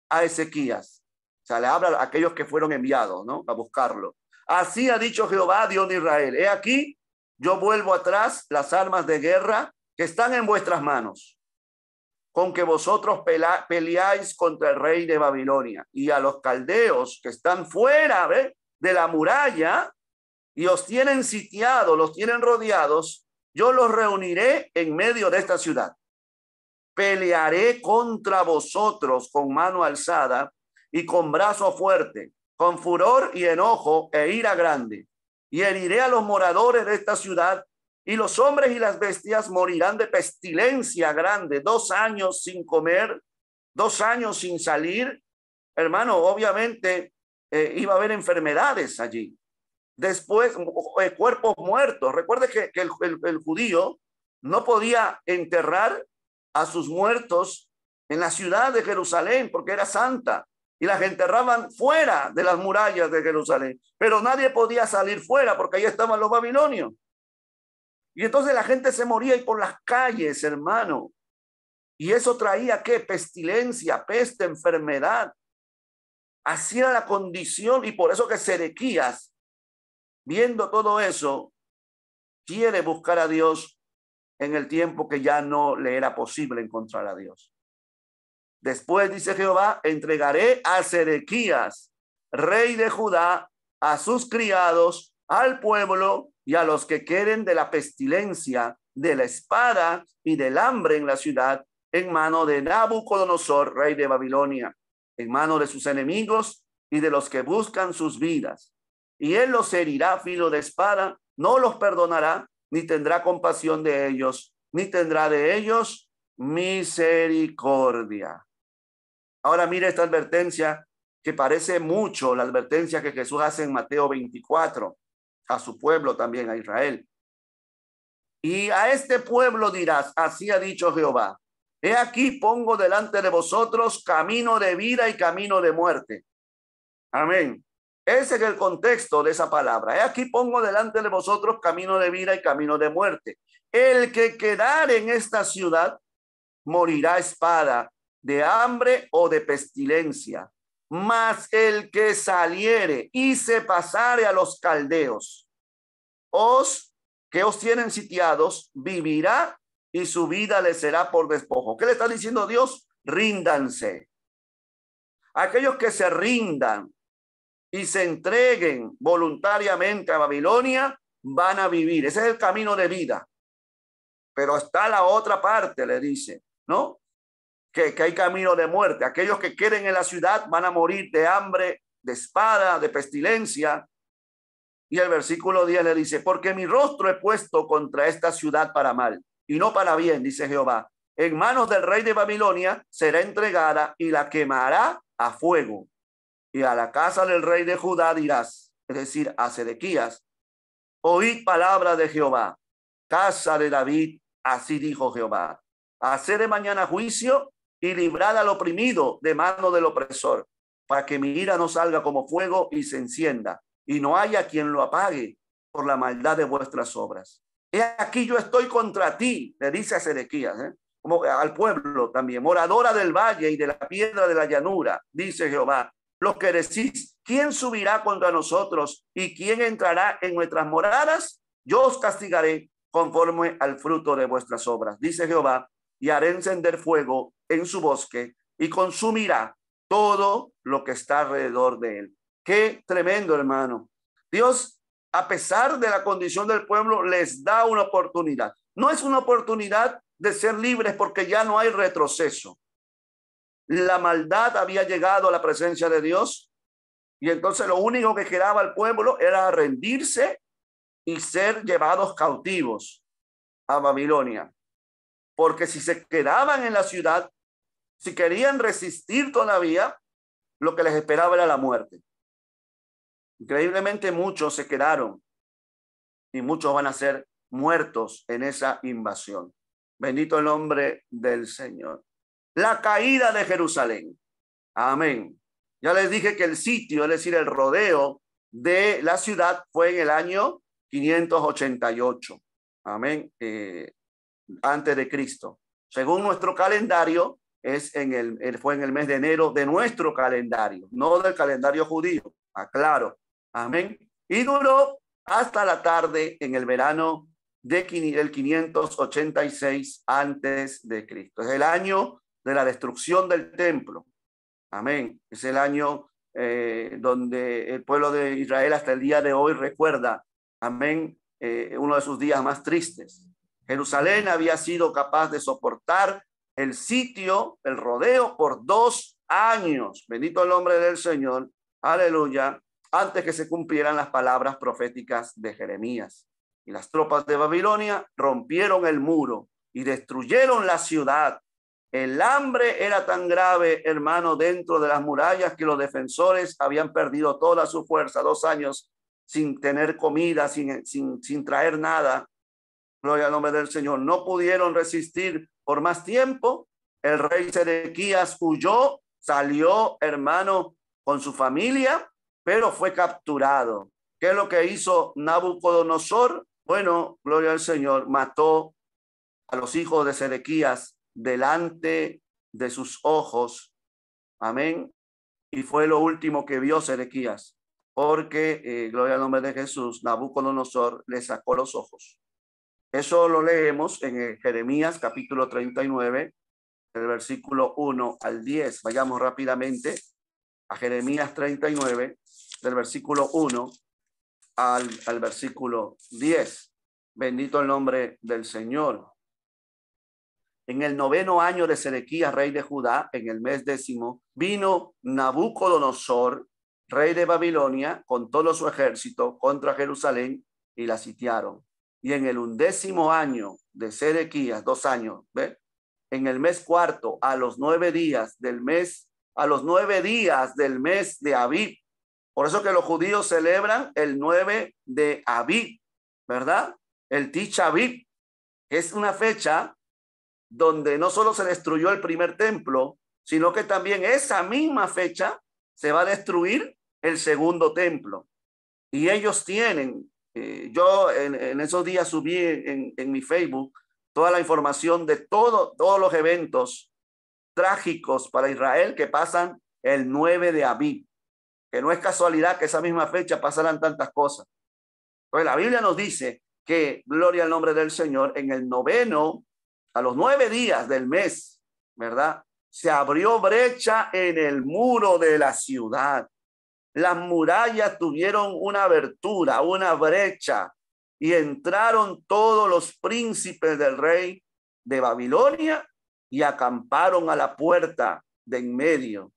a Ezequías. O sea, le habla a aquellos que fueron enviados, ¿no?, a buscarlo. Así ha dicho Jehová, Dios de Israel. He aquí, yo vuelvo atrás las armas de guerra que están en vuestras manos, con que vosotros peleáis contra el rey de Babilonia y a los caldeos que están fuera de la muralla y os tienen sitiados, los tienen rodeados, yo los reuniré en medio de esta ciudad. Pelearé contra vosotros con mano alzada y con brazo fuerte, con furor y enojo e ira grande. Y heriré a los moradores de esta ciudad, y los hombres y las bestias morirán de pestilencia grande, 2 años sin comer, 2 años sin salir. Hermano, obviamente iba a haber enfermedades allí. Después, cuerpos muertos. Recuerde que el judío no podía enterrar a sus muertos en la ciudad de Jerusalén porque era santa y las enterraban fuera de las murallas de Jerusalén, pero nadie podía salir fuera porque ahí estaban los babilonios. Y entonces la gente se moría y por las calles, hermano. Y eso traía ¿qué? Pestilencia, peste, enfermedad. Así era la condición, y por eso que Sedequías, viendo todo eso, quiere buscar a Dios en el tiempo que ya no le era posible encontrar a Dios. Después dice Jehová, entregaré a Sedequías, rey de Judá, a sus criados, al pueblo y a los que queden de la pestilencia, de la espada y del hambre en la ciudad, en mano de Nabucodonosor, rey de Babilonia, en mano de sus enemigos y de los que buscan sus vidas. Y él los herirá filo de espada, no los perdonará, ni tendrá compasión de ellos, ni tendrá de ellos misericordia. Ahora mire esta advertencia que parece mucho la advertencia que Jesús hace en Mateo 24 a su pueblo también, a Israel. Y a este pueblo dirás, así ha dicho Jehová, he aquí pongo delante de vosotros camino de vida y camino de muerte. Amén. Ese es el contexto de esa palabra. He aquí pongo delante de vosotros camino de vida y camino de muerte. El que quedare en esta ciudad morirá a espada, de hambre o de pestilencia. Mas el que saliere y se pasare a los caldeos, que os tienen sitiados, vivirá y su vida le será por despojo. ¿Qué le está diciendo Dios? Ríndanse. Aquellos que se rindan y se entreguen voluntariamente a Babilonia van a vivir. Ese es el camino de vida. Pero está la otra parte, le dice, ¿no? Que hay camino de muerte. Aquellos que queden en la ciudad van a morir de hambre, de espada, de pestilencia. Y el versículo 10 le dice, porque mi rostro he puesto contra esta ciudad para mal y no para bien, dice Jehová. En manos del rey de Babilonia será entregada y la quemará a fuego. Y a la casa del rey de Judá dirás, es decir, a Sedequías, oíd palabra de Jehová, casa de David, así dijo Jehová. Haceré mañana juicio y librad al oprimido de mano del opresor, para que mi ira no salga como fuego y se encienda, y no haya quien lo apague por la maldad de vuestras obras. He aquí yo estoy contra ti, le dice a Sedequías, como al pueblo también, moradora del valle y de la piedra de la llanura, dice Jehová, los que decís, ¿quién subirá contra nosotros y quién entrará en nuestras moradas? yo os castigaré conforme al fruto de vuestras obras, dice Jehová, y haré encender fuego en su bosque y consumirá todo lo que está alrededor de él. Qué tremendo, hermano. Dios, a pesar de la condición del pueblo, les da una oportunidad. No es una oportunidad de ser libres porque ya no hay retroceso. La maldad había llegado a la presencia de Dios y entonces lo único que quedaba al pueblo era rendirse y ser llevados cautivos a Babilonia. Porque si se quedaban en la ciudad, si querían resistir todavía, lo que les esperaba era la muerte. Increíblemente muchos se quedaron y muchos van a ser muertos en esa invasión. Bendito el nombre del Señor. La caída de Jerusalén. Amén. Ya les dije que el sitio, es decir, el rodeo de la ciudad fue en el año 588. Amén. Antes de Cristo. Según nuestro calendario, fue en el mes de enero de nuestro calendario, no del calendario judío. Aclaro. Amén. Y duró hasta la tarde en el verano del 586 antes de Cristo. Es el año de la destrucción del templo. Amén. Es el año donde el pueblo de Israel hasta el día de hoy recuerda, amén, uno de sus días más tristes. Jerusalén había sido capaz de soportar el sitio, el rodeo por 2 años. Bendito el nombre del Señor. Aleluya. Antes que se cumplieran las palabras proféticas de Jeremías. Y las tropas de Babilonia rompieron el muro y destruyeron la ciudad. El hambre era tan grave, hermano, dentro de las murallas que los defensores habían perdido toda su fuerza. 2 años sin tener comida, sin traer nada. Gloria al nombre del Señor. No pudieron resistir por más tiempo. El rey Sedequías huyó, salió, hermano, con su familia, pero fue capturado. ¿Qué es lo que hizo Nabucodonosor? Bueno, gloria al Señor, mató a los hijos de Sedequías delante de sus ojos. Amén. Y fue lo último que vio Sedequías, porque, gloria al nombre de Jesús, Nabucodonosor le sacó los ojos. Eso lo leemos en Jeremías capítulo 39, del versículo 1 al 10. Vayamos rápidamente a Jeremías 39, del versículo 1 al versículo 10. Bendito el nombre del Señor. En el 9º año de Sedequías, rey de Judá, en el mes 10º, vino Nabucodonosor, rey de Babilonia, con todo su ejército contra Jerusalén y la sitiaron. Y en el 11º año de Sedequías, 2 años, ¿ve? En el mes 4, a los 9 días del mes de Abib. Por eso que los judíos celebran el 9 de Abib, ¿verdad? El Tisha Abib, que es una fecha donde no solo se destruyó el primer templo, sino que también esa misma fecha se va a destruir el segundo templo. Y ellos tienen, yo en esos días subí en mi Facebook toda la información de todos los eventos trágicos para Israel que pasan el 9 de Abib, que no es casualidad que esa misma fecha pasaran tantas cosas. Entonces la Biblia nos dice que, gloria al nombre del Señor, en el 9º, a los 9 días del mes, ¿verdad? Se abrió brecha en el muro de la ciudad. Las murallas tuvieron una abertura, una brecha, y entraron todos los príncipes del rey de Babilonia y acamparon a la puerta de en medio.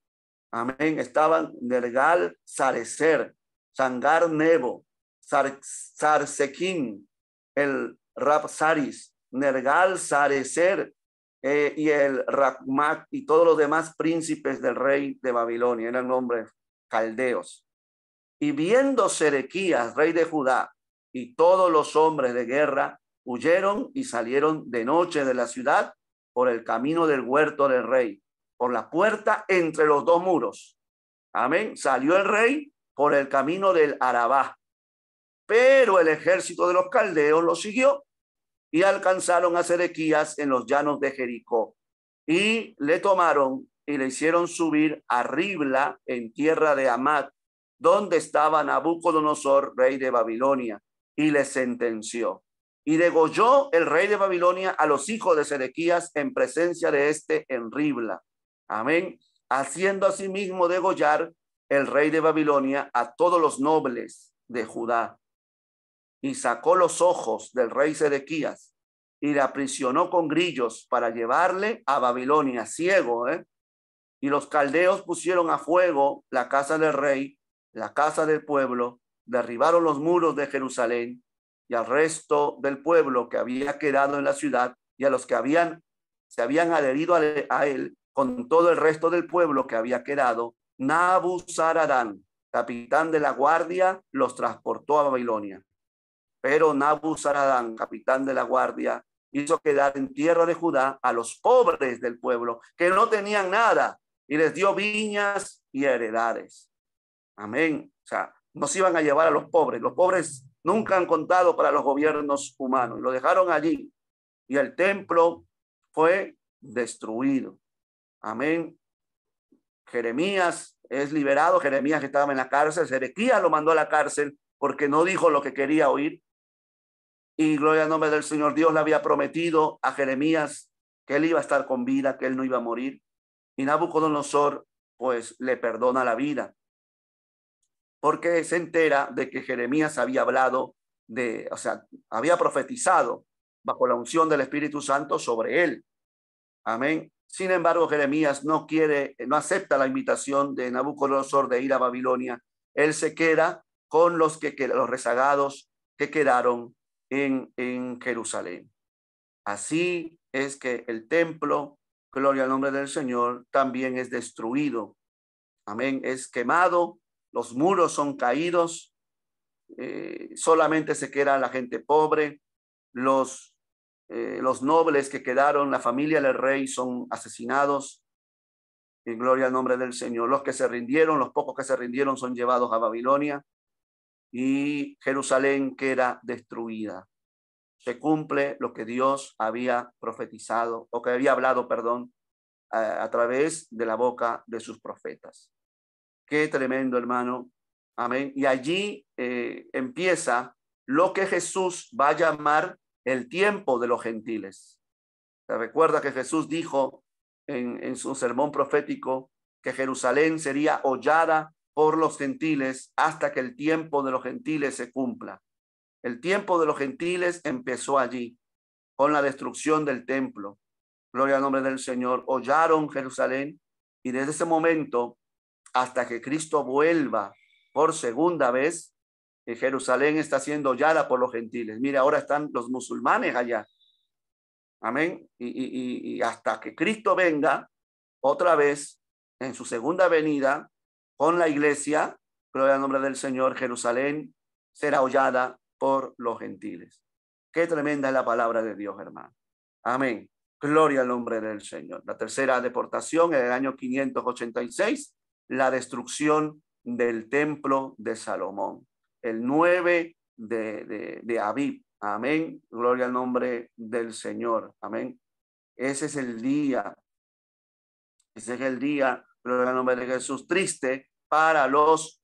Amén. Estaban Nergal Sarecer, Sangar Nebo, Sarsequín, el Rapsaris, Nergal Sarecer y el Rakmak y todos los demás príncipes del rey de Babilonia. Eran hombres caldeos. Y viendo Sedequías, rey de Judá, y todos los hombres de guerra huyeron y salieron de noche de la ciudad por el camino del huerto del rey, por la puerta entre los 2 muros. Amén. Salió el rey por el camino del Arabá, pero el ejército de los caldeos lo siguió y alcanzaron a Sedequías en los llanos de Jericó y le tomaron y le hicieron subir a Ribla en tierra de Amat, donde estaba Nabucodonosor, rey de Babilonia. y les sentenció. Y degolló el rey de Babilonia a los hijos de Sedequías en presencia de este en Ribla. Amén. Haciendo asimismo degollar el rey de Babilonia a todos los nobles de Judá. Y sacó los ojos del rey Sedequías y le aprisionó con grillos para llevarle a Babilonia, ciego, Y los caldeos pusieron a fuego la casa del rey, la casa del pueblo, derribaron los muros de Jerusalén y al resto del pueblo que había quedado en la ciudad y a los que se habían adherido a él con todo el resto del pueblo que había quedado, Nabuzaradán, capitán de la guardia, los transportó a Babilonia. Pero Nabuzaradán, capitán de la guardia, hizo quedar en tierra de Judá a los pobres del pueblo que no tenían nada y les dio viñas y heredades. Amén. O sea, no se iban a llevar a los pobres. Los pobres nunca han contado para los gobiernos humanos. Lo dejaron allí y el templo fue destruido. Amén. Jeremías es liberado. Jeremías que estaba en la cárcel. Sedequías lo mandó a la cárcel porque no dijo lo que quería oír. Y gloria al nombre del Señor. Dios le había prometido a Jeremías que él iba a estar con vida, que él no iba a morir. Y Nabucodonosor pues le perdona la vida, porque se entera de que Jeremías había hablado había profetizado bajo la unción del Espíritu Santo sobre él. Amén. Sin embargo, Jeremías no acepta la invitación de Nabucodonosor de ir a Babilonia. Él se queda con los rezagados que quedaron en Jerusalén. Así es que el templo, gloria al nombre del Señor, también es destruido. Amén. Es quemado, los muros son caídos, solamente se queda la gente pobre, los nobles que quedaron, la familia del rey son asesinados. En gloria al nombre del Señor. Los que se rindieron, los pocos que se rindieron son llevados a Babilonia y Jerusalén queda destruida. Se cumple lo que Dios había profetizado, o que había hablado, perdón, a través de la boca de sus profetas. Qué tremendo, hermano. Amén. Y allí empieza lo que Jesús va a llamar el tiempo de los gentiles. ¿Se recuerda que Jesús dijo en su sermón profético que Jerusalén sería hollada por los gentiles hasta que el tiempo de los gentiles se cumpla? El tiempo de los gentiles empezó allí, con la destrucción del templo. Gloria al nombre del Señor. Hollaron Jerusalén y desde ese momento hasta que Cristo vuelva por segunda vez, Jerusalén está siendo hollada por los gentiles. Mire, ahora están los musulmanes allá. Amén. Y hasta que Cristo venga otra vez en su segunda venida con la iglesia, gloria al nombre del Señor, Jerusalén será hollada por los gentiles. Qué tremenda es la palabra de Dios, hermano. Amén. Gloria al nombre del Señor. La tercera deportación en el año 586, la destrucción del templo de Salomón, el 9 de Abib. Amén. Gloria al nombre del Señor. Amén. Ese es el día. Ese es el día, gloria al nombre de Jesús, triste para los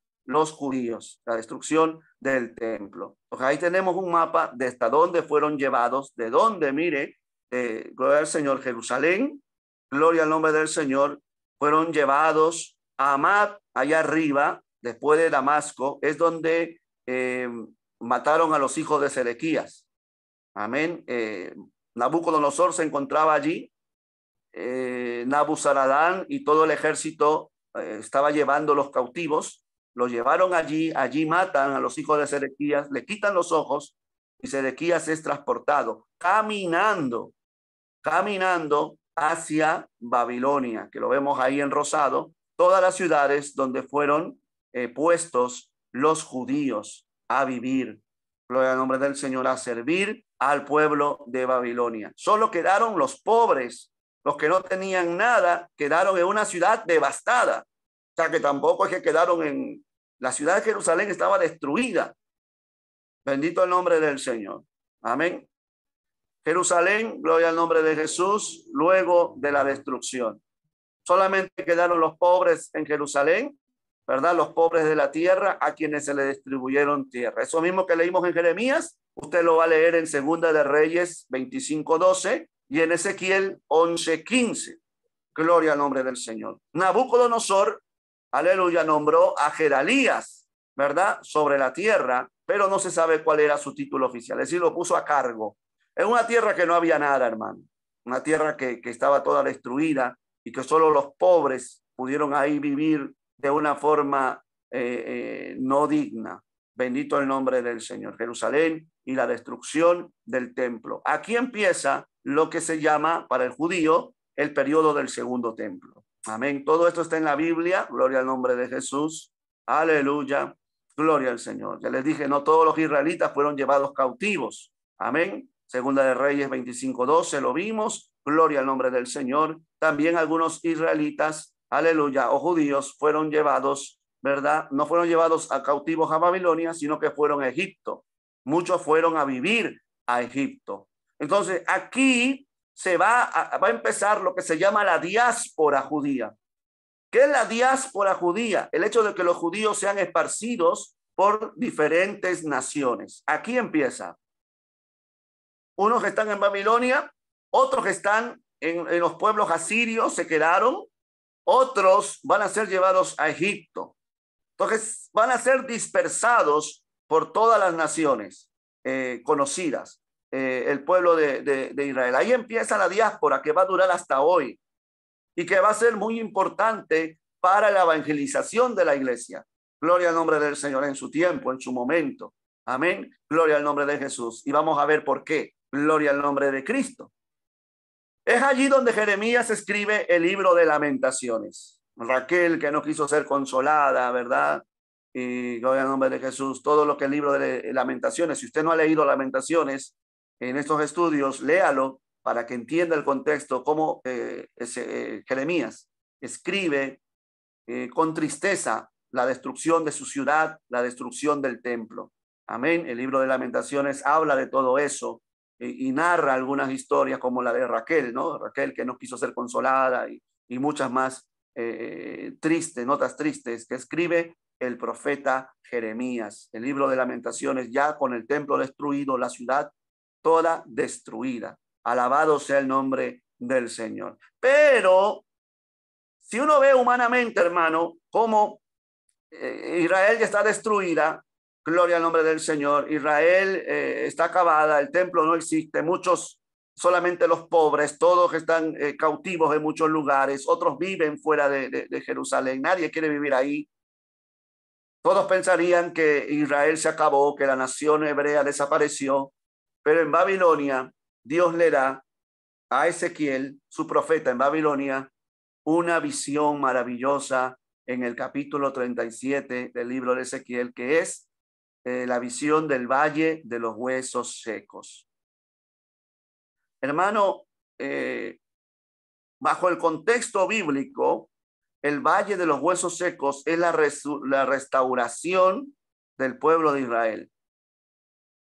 judíos, la destrucción del templo. Porque ahí tenemos un mapa de hasta dónde fueron llevados, de dónde, mire, gloria al Señor, Jerusalén, gloria al nombre del Señor, fueron llevados a Amad, allá arriba, después de Damasco, es donde mataron a los hijos de Sedequías. Amén. Nabucodonosor se encontraba allí. Nabuzaradán y todo el ejército estaba llevando los cautivos, los llevaron allí matan a los hijos de Sedequías, le quitan los ojos y Sedequías es transportado caminando hacia Babilonia, que lo vemos ahí en rosado, todas las ciudades donde fueron puestos los judíos a vivir, gloria al nombre del Señor, a servir al pueblo de Babilonia. Solo quedaron los pobres. Los que no tenían nada quedaron en una ciudad devastada. O sea que tampoco es que quedaron en... La ciudad de Jerusalén estaba destruida. Bendito el nombre del Señor. Amén. Jerusalén, gloria al nombre de Jesús, luego de la destrucción. Solamente quedaron los pobres en Jerusalén ¿verdad? Los pobres de la tierra a quienes se le distribuyeron tierra. Eso mismo que leímos en Jeremías, usted lo va a leer en Segunda de Reyes 25:12 y en Ezequiel 11:15. Gloria al nombre del Señor. Nabucodonosor, aleluya, nombró a Gedalías, ¿verdad?, sobre la tierra, pero no se sabe cuál era su título oficial. Es decir, lo puso a cargo. En una tierra que no había nada, hermano. Una tierra que estaba toda destruida y que solo los pobres pudieron ahí vivir de una forma no digna. Bendito el nombre del Señor. Jerusalén y la destrucción del templo. Aquí empieza lo que se llama para el judío el periodo del segundo templo. Amén. Todo esto está en la Biblia. Gloria al nombre de Jesús. Aleluya. Gloria al Señor. Ya les dije, no todos los israelitas fueron llevados cautivos. Amén. Segunda de Reyes 25:12 lo vimos. Gloria al nombre del Señor. También algunos israelitas, aleluya, o judíos fueron llevados, ¿verdad? No fueron llevados a cautivos a Babilonia, sino que fueron a Egipto. Muchos fueron a vivir a Egipto. Entonces, aquí se va a empezar lo que se llama la diáspora judía. ¿Qué es la diáspora judía? El hecho de que los judíos sean esparcidos por diferentes naciones. Aquí empieza. Unos que están en Babilonia, otros que están en los pueblos asirios se quedaron, otros van a ser llevados a Egipto. Entonces van a ser dispersados por todas las naciones conocidas, el pueblo de Israel. Ahí empieza la diáspora que va a durar hasta hoy y que va a ser muy importante para la evangelización de la iglesia. Gloria al nombre del Señor en su tiempo, en su momento. Amén. Gloria al nombre de Jesús. Y vamos a ver por qué. Gloria al nombre de Cristo. Es allí donde Jeremías escribe el libro de Lamentaciones. Raquel, que no quiso ser consolada, ¿verdad? Y gloria al nombre de Jesús. Todo lo que el libro de Lamentaciones, si usted no ha leído Lamentaciones en estos estudios, léalo para que entienda el contexto, cómo Jeremías escribe con tristeza la destrucción de su ciudad, la destrucción del templo. Amén. El libro de Lamentaciones habla de todo eso y narra algunas historias como la de Raquel, ¿no? Raquel que no quiso ser consolada y muchas más tristes, notas tristes que escribe el profeta Jeremías. El libro de Lamentaciones ya con el templo destruido, la ciudad toda destruida. Alabado sea el nombre del Señor. Pero si uno ve humanamente, hermano, cómo Israel ya está destruida, gloria al nombre del Señor, Israel está acabada, el templo no existe, muchos, solamente los pobres, todos están cautivos en muchos lugares, otros viven fuera de Jerusalén, nadie quiere vivir ahí. Todos pensarían que Israel se acabó, que la nación hebrea desapareció, pero en Babilonia Dios le da a Ezequiel, su profeta en Babilonia, una visión maravillosa en el capítulo 37 del libro de Ezequiel, que es la visión del valle de los huesos secos. Hermano, bajo el contexto bíblico, el valle de los huesos secos es la restauración del pueblo de Israel.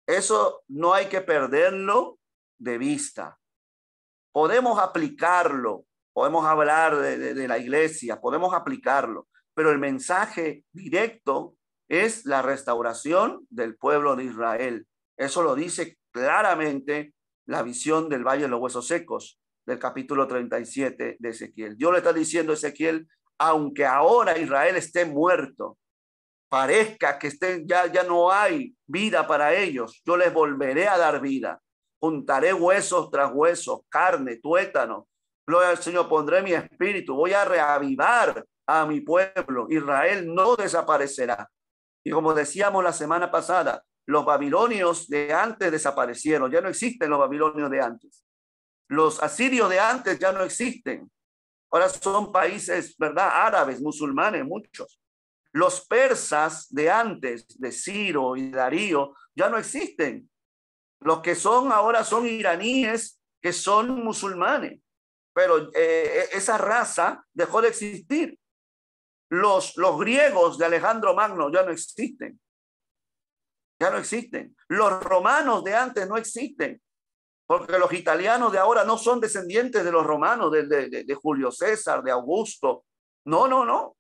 Eso no hay que perderlo de vista. Podemos aplicarlo, podemos hablar de la iglesia, podemos aplicarlo, pero el mensaje directo es la restauración del pueblo de Israel. Eso lo dice claramente la visión del Valle de los Huesos Secos del capítulo 37 de Ezequiel. Dios le está diciendo a Ezequiel, aunque ahora Israel esté muerto, parezca que ya no hay vida para ellos, yo les volveré a dar vida. Juntaré huesos tras huesos, carne, tuétano. Gloria al Señor, pondré mi espíritu. Voy a reavivar a mi pueblo. Israel no desaparecerá. Y como decíamos la semana pasada, los babilonios de antes desaparecieron. Ya no existen los babilonios de antes. Los asirios de antes ya no existen. Ahora son países, ¿verdad? Árabes, musulmanes, muchos. Los persas de antes, de Ciro y Darío, ya no existen. Los que son ahora son iraníes que son musulmanes, pero esa raza dejó de existir. Los griegos de Alejandro Magno ya no existen. Ya no existen. Los romanos de antes no existen, porque los italianos de ahora no son descendientes de los romanos, de Julio César, de Augusto. No.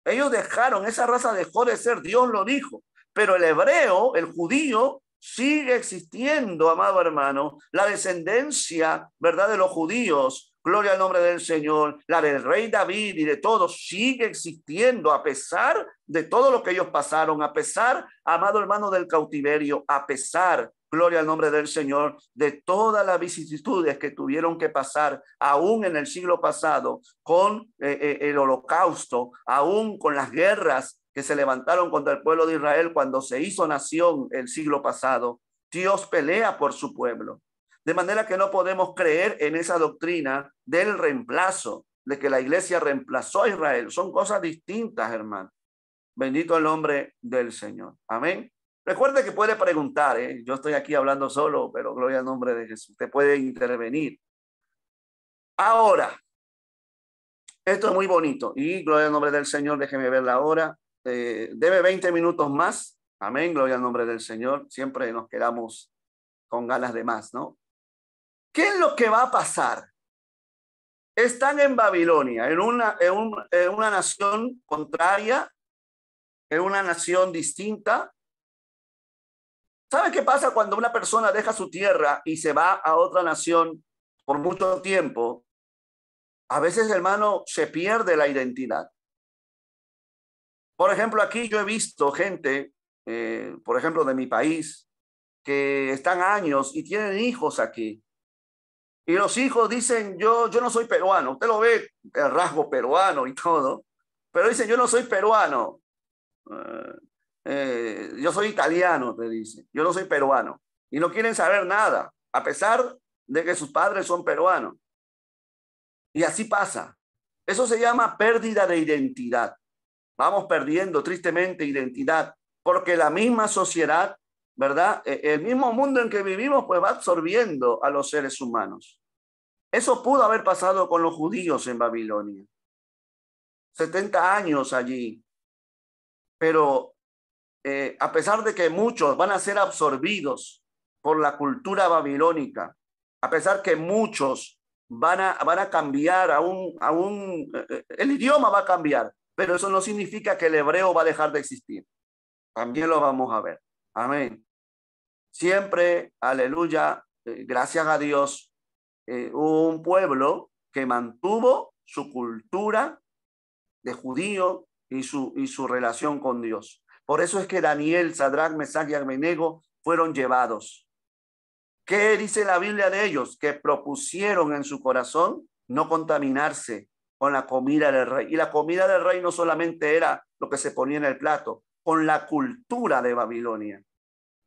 Ellos dejaron, esa raza dejó de ser, Dios lo dijo. Pero el hebreo, el judío, sigue existiendo, amado hermano. La descendencia, ¿verdad?, de los judíos, gloria al nombre del Señor, la del rey David y de todos, sigue existiendo a pesar de todo lo que ellos pasaron, a pesar, amado hermano, del cautiverio, a pesar, gloria al nombre del Señor, de todas las vicisitudes que tuvieron que pasar, aún en el siglo pasado, con el holocausto, aún con las guerras que se levantaron contra el pueblo de Israel cuando se hizo nación el siglo pasado. Dios pelea por su pueblo. De manera que no podemos creer en esa doctrina del reemplazo, de que la iglesia reemplazó a Israel. Son cosas distintas, hermano. Bendito el nombre del Señor. Amén. Recuerde que puede preguntar, yo estoy aquí hablando solo, pero gloria al nombre de Jesús. Usted puede intervenir. Ahora, esto es muy bonito y gloria al nombre del Señor. Déjeme ver la hora. Debe 20 minutos más. Amén. Gloria al nombre del Señor. Siempre nos quedamos con ganas de más, ¿no? ¿Qué es lo que va a pasar? Están en Babilonia, en una nación contraria, en una nación distinta. ¿Sabe qué pasa cuando una persona deja su tierra y se va a otra nación por mucho tiempo? A veces, hermano, se pierde la identidad. Por ejemplo, aquí yo he visto gente, por ejemplo, de mi país, que están años y tienen hijos aquí. Y los hijos dicen, yo no soy peruano. Usted lo ve, el rasgo peruano y todo. Pero dicen, yo no soy peruano. Yo soy italiano, te dice. Yo no soy peruano. Y no quieren saber nada, a pesar de que sus padres son peruanos. Y así pasa. Eso se llama pérdida de identidad. Vamos perdiendo tristemente identidad, porque la misma sociedad, ¿verdad? El mismo mundo en que vivimos, pues va absorbiendo a los seres humanos. Eso pudo haber pasado con los judíos en Babilonia. 70 años allí. Pero a pesar de que muchos van a ser absorbidos por la cultura babilónica, a pesar que muchos van a cambiar, el idioma va a cambiar, pero eso no significa que el hebreo va a dejar de existir. También lo vamos a ver. Amén. Siempre, aleluya, gracias a Dios, un pueblo que mantuvo su cultura de judío y su relación con Dios. Por eso es que Daniel, Sadrach, Mesach y Abednego fueron llevados. ¿Qué dice la Biblia de ellos? Que propusieron en su corazón no contaminarse con la comida del rey. Y la comida del rey no solamente era lo que se ponía en el plato, con la cultura de Babilonia.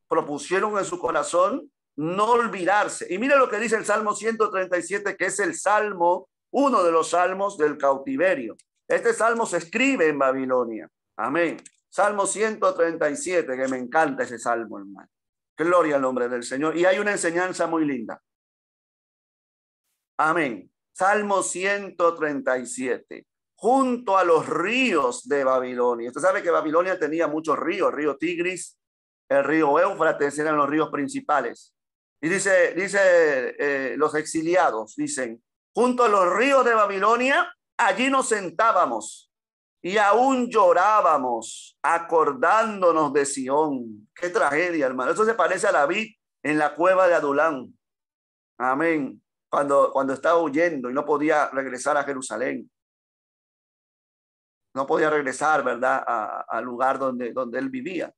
Propusieron en su corazón no olvidarse. Y mira lo que dice el Salmo 137, que es el salmo, uno de los salmos del cautiverio. Este salmo se escribe en Babilonia. Amén. Salmo 137, que me encanta ese salmo, hermano. Gloria al nombre del Señor. Y hay una enseñanza muy linda. Amén. Salmo 137. Junto a los ríos de Babilonia. Usted sabe que Babilonia tenía muchos ríos. Río Tigris, el río Éufrates eran los ríos principales. Y dice los exiliados, dicen, junto a los ríos de Babilonia, allí nos sentábamos y aún llorábamos acordándonos de Sión. Qué tragedia, hermano. Eso se parece a David en la cueva de Adulán. Amén. Cuando estaba huyendo y no podía regresar a Jerusalén. No podía regresar, ¿verdad?, al lugar donde él vivía.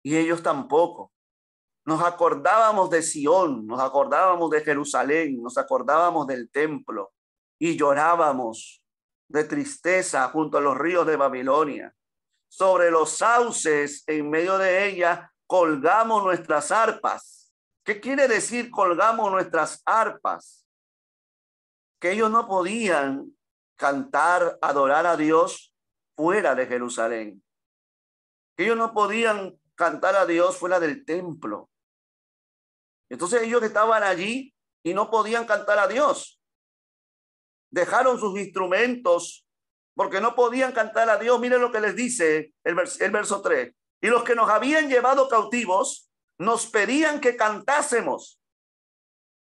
Y ellos tampoco. Nos acordábamos de Sión, nos acordábamos de Jerusalén, nos acordábamos del templo y llorábamos de tristeza junto a los ríos de Babilonia. Sobre los sauces, en medio de ella, colgamos nuestras arpas. ¿Qué quiere decir colgamos nuestras arpas? Que ellos no podían cantar, adorar a Dios fuera de Jerusalén. Que ellos no podían cantar a Dios fuera del templo. Entonces ellos estaban allí y no podían cantar a Dios. Dejaron sus instrumentos porque no podían cantar a Dios. Miren lo que les dice el verso 3. Y los que nos habían llevado cautivos nos pedían que cantásemos.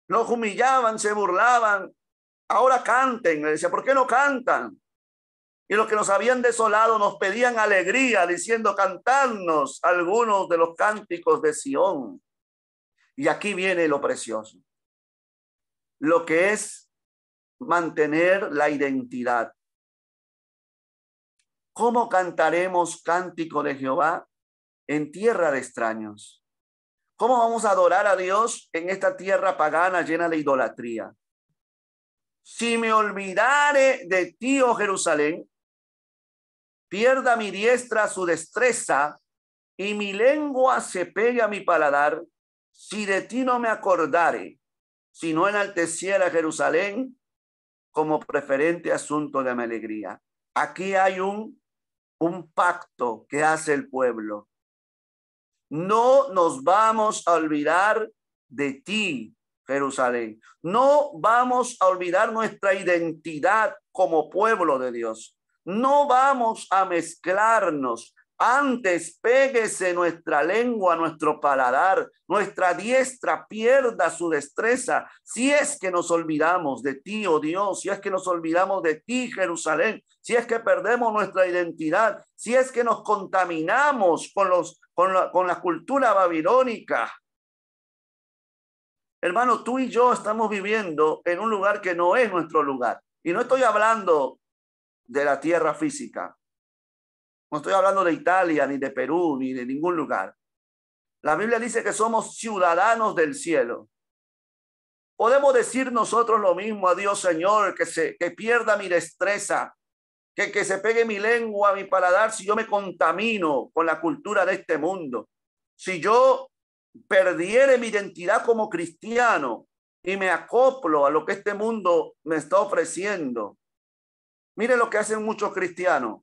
Nos humillaban, se burlaban. Ahora canten. Le decía, ¿por qué no cantan? Y los que nos habían desolado nos pedían alegría, diciendo, cantadnos algunos de los cánticos de Sión. Y aquí viene lo precioso, lo que es mantener la identidad. ¿Cómo cantaremos cántico de Jehová en tierra de extraños? ¿Cómo vamos a adorar a Dios en esta tierra pagana llena de idolatría? Si me olvidare de ti, oh Jerusalén, pierda mi diestra su destreza y mi lengua se pegue a mi paladar, si de ti no me acordare, si no enalteciera Jerusalén como preferente asunto de mi alegría. Aquí hay un pacto que hace el pueblo. No nos vamos a olvidar de ti, Jerusalén. No vamos a olvidar nuestra identidad como pueblo de Dios. No vamos a mezclarnos. Antes péguese nuestra lengua, nuestro paladar, nuestra diestra pierda su destreza. Si es que nos olvidamos de ti, oh Dios, si es que nos olvidamos de ti, Jerusalén, si es que perdemos nuestra identidad, si es que nos contaminamos con la cultura babilónica. Hermano, tú y yo estamos viviendo en un lugar que no es nuestro lugar. Y no estoy hablando de la tierra física. No estoy hablando de Italia, ni de Perú, ni de ningún lugar. La Biblia dice que somos ciudadanos del cielo. Podemos decir nosotros lo mismo a Dios, Señor, que pierda mi destreza, que se pegue mi lengua, mi paladar, si yo me contamino con la cultura de este mundo. Si yo perdiere mi identidad como cristiano y me acoplo a lo que este mundo me está ofreciendo. Mire lo que hacen muchos cristianos.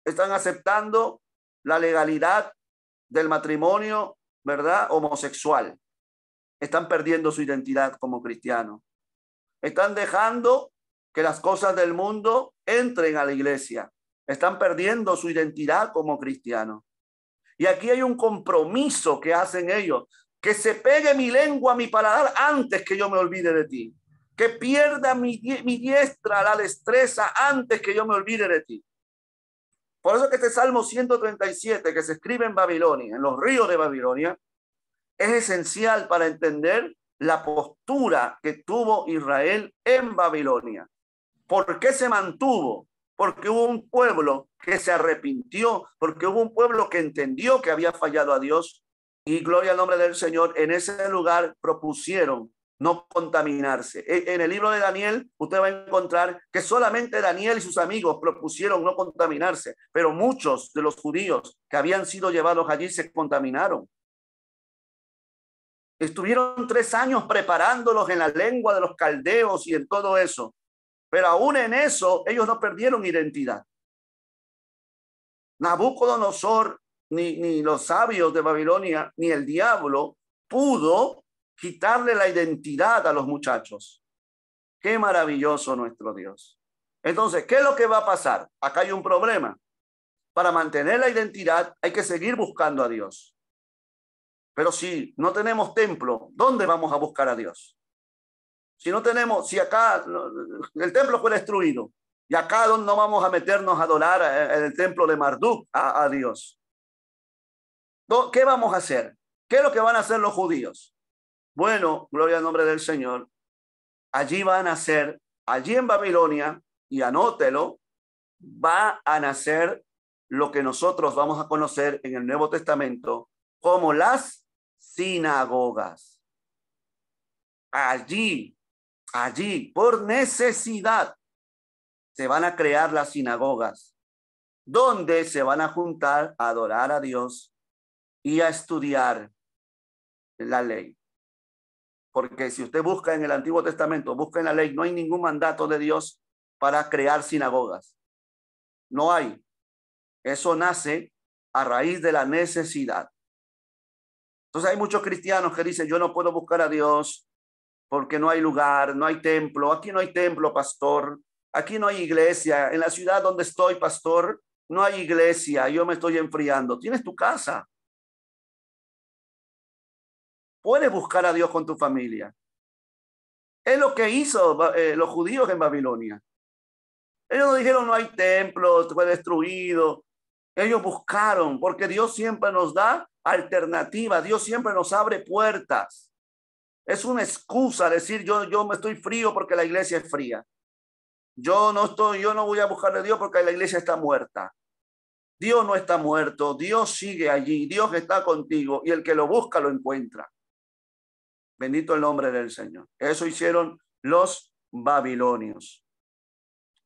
Están aceptando la legalidad del matrimonio, ¿verdad? Homosexual. Están perdiendo su identidad como cristiano. Están dejando que las cosas del mundo entren a la iglesia. Están perdiendo su identidad como cristiano. Y aquí hay un compromiso que hacen ellos. Que se pegue mi lengua a mi paladar antes que yo me olvide de ti. Que pierda mi diestra la destreza antes que yo me olvide de ti. Por eso que este Salmo 137 que se escribe en Babilonia, en los ríos de Babilonia, es esencial para entender la postura que tuvo Israel en Babilonia. ¿Por qué se mantuvo? Porque hubo un pueblo que se arrepintió, porque hubo un pueblo que entendió que había fallado a Dios y gloria al nombre del Señor. En ese lugar propusieron no contaminarse. En el libro de Daniel usted va a encontrar que solamente Daniel y sus amigos propusieron no contaminarse, pero muchos de los judíos que habían sido llevados allí se contaminaron. Estuvieron 3 años preparándolos en la lengua de los caldeos y en todo eso. Pero aún en eso, ellos no perdieron identidad. Nabucodonosor, ni los sabios de Babilonia, ni el diablo pudo quitarle la identidad a los muchachos. Qué maravilloso nuestro Dios. Entonces, ¿qué es lo que va a pasar? Acá hay un problema. Para mantener la identidad hay que seguir buscando a Dios. Pero si no tenemos templo, ¿dónde vamos a buscar a Dios? Si acá el templo fue destruido y acá no vamos a meternos a adorar en el templo de Marduk a Dios. ¿Qué vamos a hacer? ¿Qué es lo que van a hacer los judíos? Bueno, gloria al nombre del Señor. Allí van a nacer, allí en Babilonia, y anótelo, va a nacer lo que nosotros vamos a conocer en el Nuevo Testamento como las sinagogas. Allí, por necesidad, se van a crear las sinagogas, donde se van a juntar a adorar a Dios y a estudiar la ley. Porque si usted busca en el Antiguo Testamento, busca en la ley, no hay ningún mandato de Dios para crear sinagogas. No hay. Eso nace a raíz de la necesidad. Entonces hay muchos cristianos que dicen, yo no puedo buscar a Dios porque no hay lugar, no hay templo. Aquí no hay templo, pastor. Aquí no hay iglesia. En la ciudad donde estoy, pastor, no hay iglesia. Yo me estoy enfriando. Tienes tu casa. Puedes buscar a Dios con tu familia. Es lo que hizo los judíos en Babilonia. Ellos no dijeron no hay templo, fue destruido. Ellos buscaron, porque Dios siempre nos da alternativas, Dios siempre nos abre puertas. Es una excusa decir yo me estoy frío porque la iglesia es fría. Yo no voy a buscar a Dios porque la iglesia está muerta. Dios no está muerto, Dios sigue allí, Dios está contigo y el que lo busca lo encuentra. Bendito el nombre del Señor. Eso hicieron los babilonios.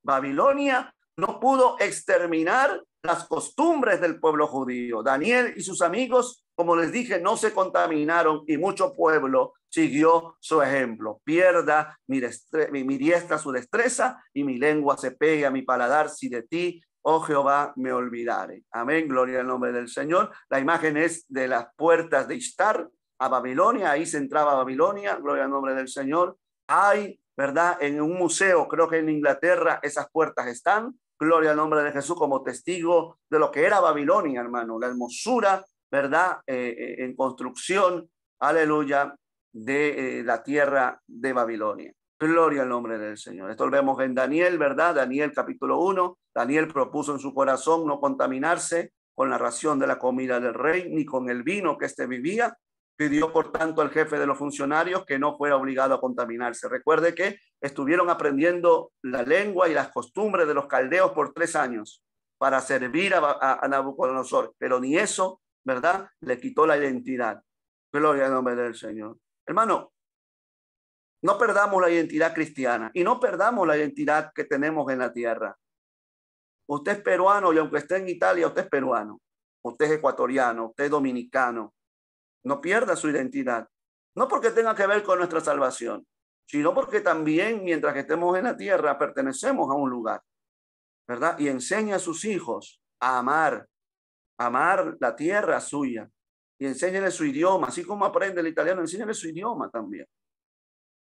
Babilonia no pudo exterminar las costumbres del pueblo judío. Daniel y sus amigos, como les dije, no se contaminaron y mucho pueblo siguió su ejemplo. Pierda mi diestra su destreza y mi lengua se pegue a mi paladar si de ti, oh Jehová, me olvidare. Amén, gloria al nombre del Señor. La imagen es de las puertas de Ishtar a Babilonia, ahí se entraba a Babilonia, gloria al nombre del Señor. Hay, ¿verdad? En un museo, creo que en Inglaterra, esas puertas están. Gloria al nombre de Jesús como testigo de lo que era Babilonia, hermano. La hermosura, ¿verdad? En construcción, aleluya, de la tierra de Babilonia. Gloria al nombre del Señor. Esto lo vemos en Daniel, ¿verdad? Daniel capítulo 1. Daniel propuso en su corazón no contaminarse con la ración de la comida del rey, ni con el vino que éste vivía. Pidió, por tanto, al jefe de los funcionarios que no fuera obligado a contaminarse. Recuerde que estuvieron aprendiendo la lengua y las costumbres de los caldeos por 3 años para servir a Nabucodonosor, pero ni eso, ¿verdad?, le quitó la identidad. Gloria al nombre del Señor. Hermano, no perdamos la identidad cristiana y no perdamos la identidad que tenemos en la tierra. Usted es peruano y aunque esté en Italia, usted es peruano. Usted es ecuatoriano, usted es dominicano. No pierda su identidad, no porque tenga que ver con nuestra salvación, sino porque también mientras que estemos en la tierra pertenecemos a un lugar, ¿verdad? Y enseña a sus hijos a amar la tierra suya y enséñale su idioma, así como aprende el italiano, enséñale su idioma también.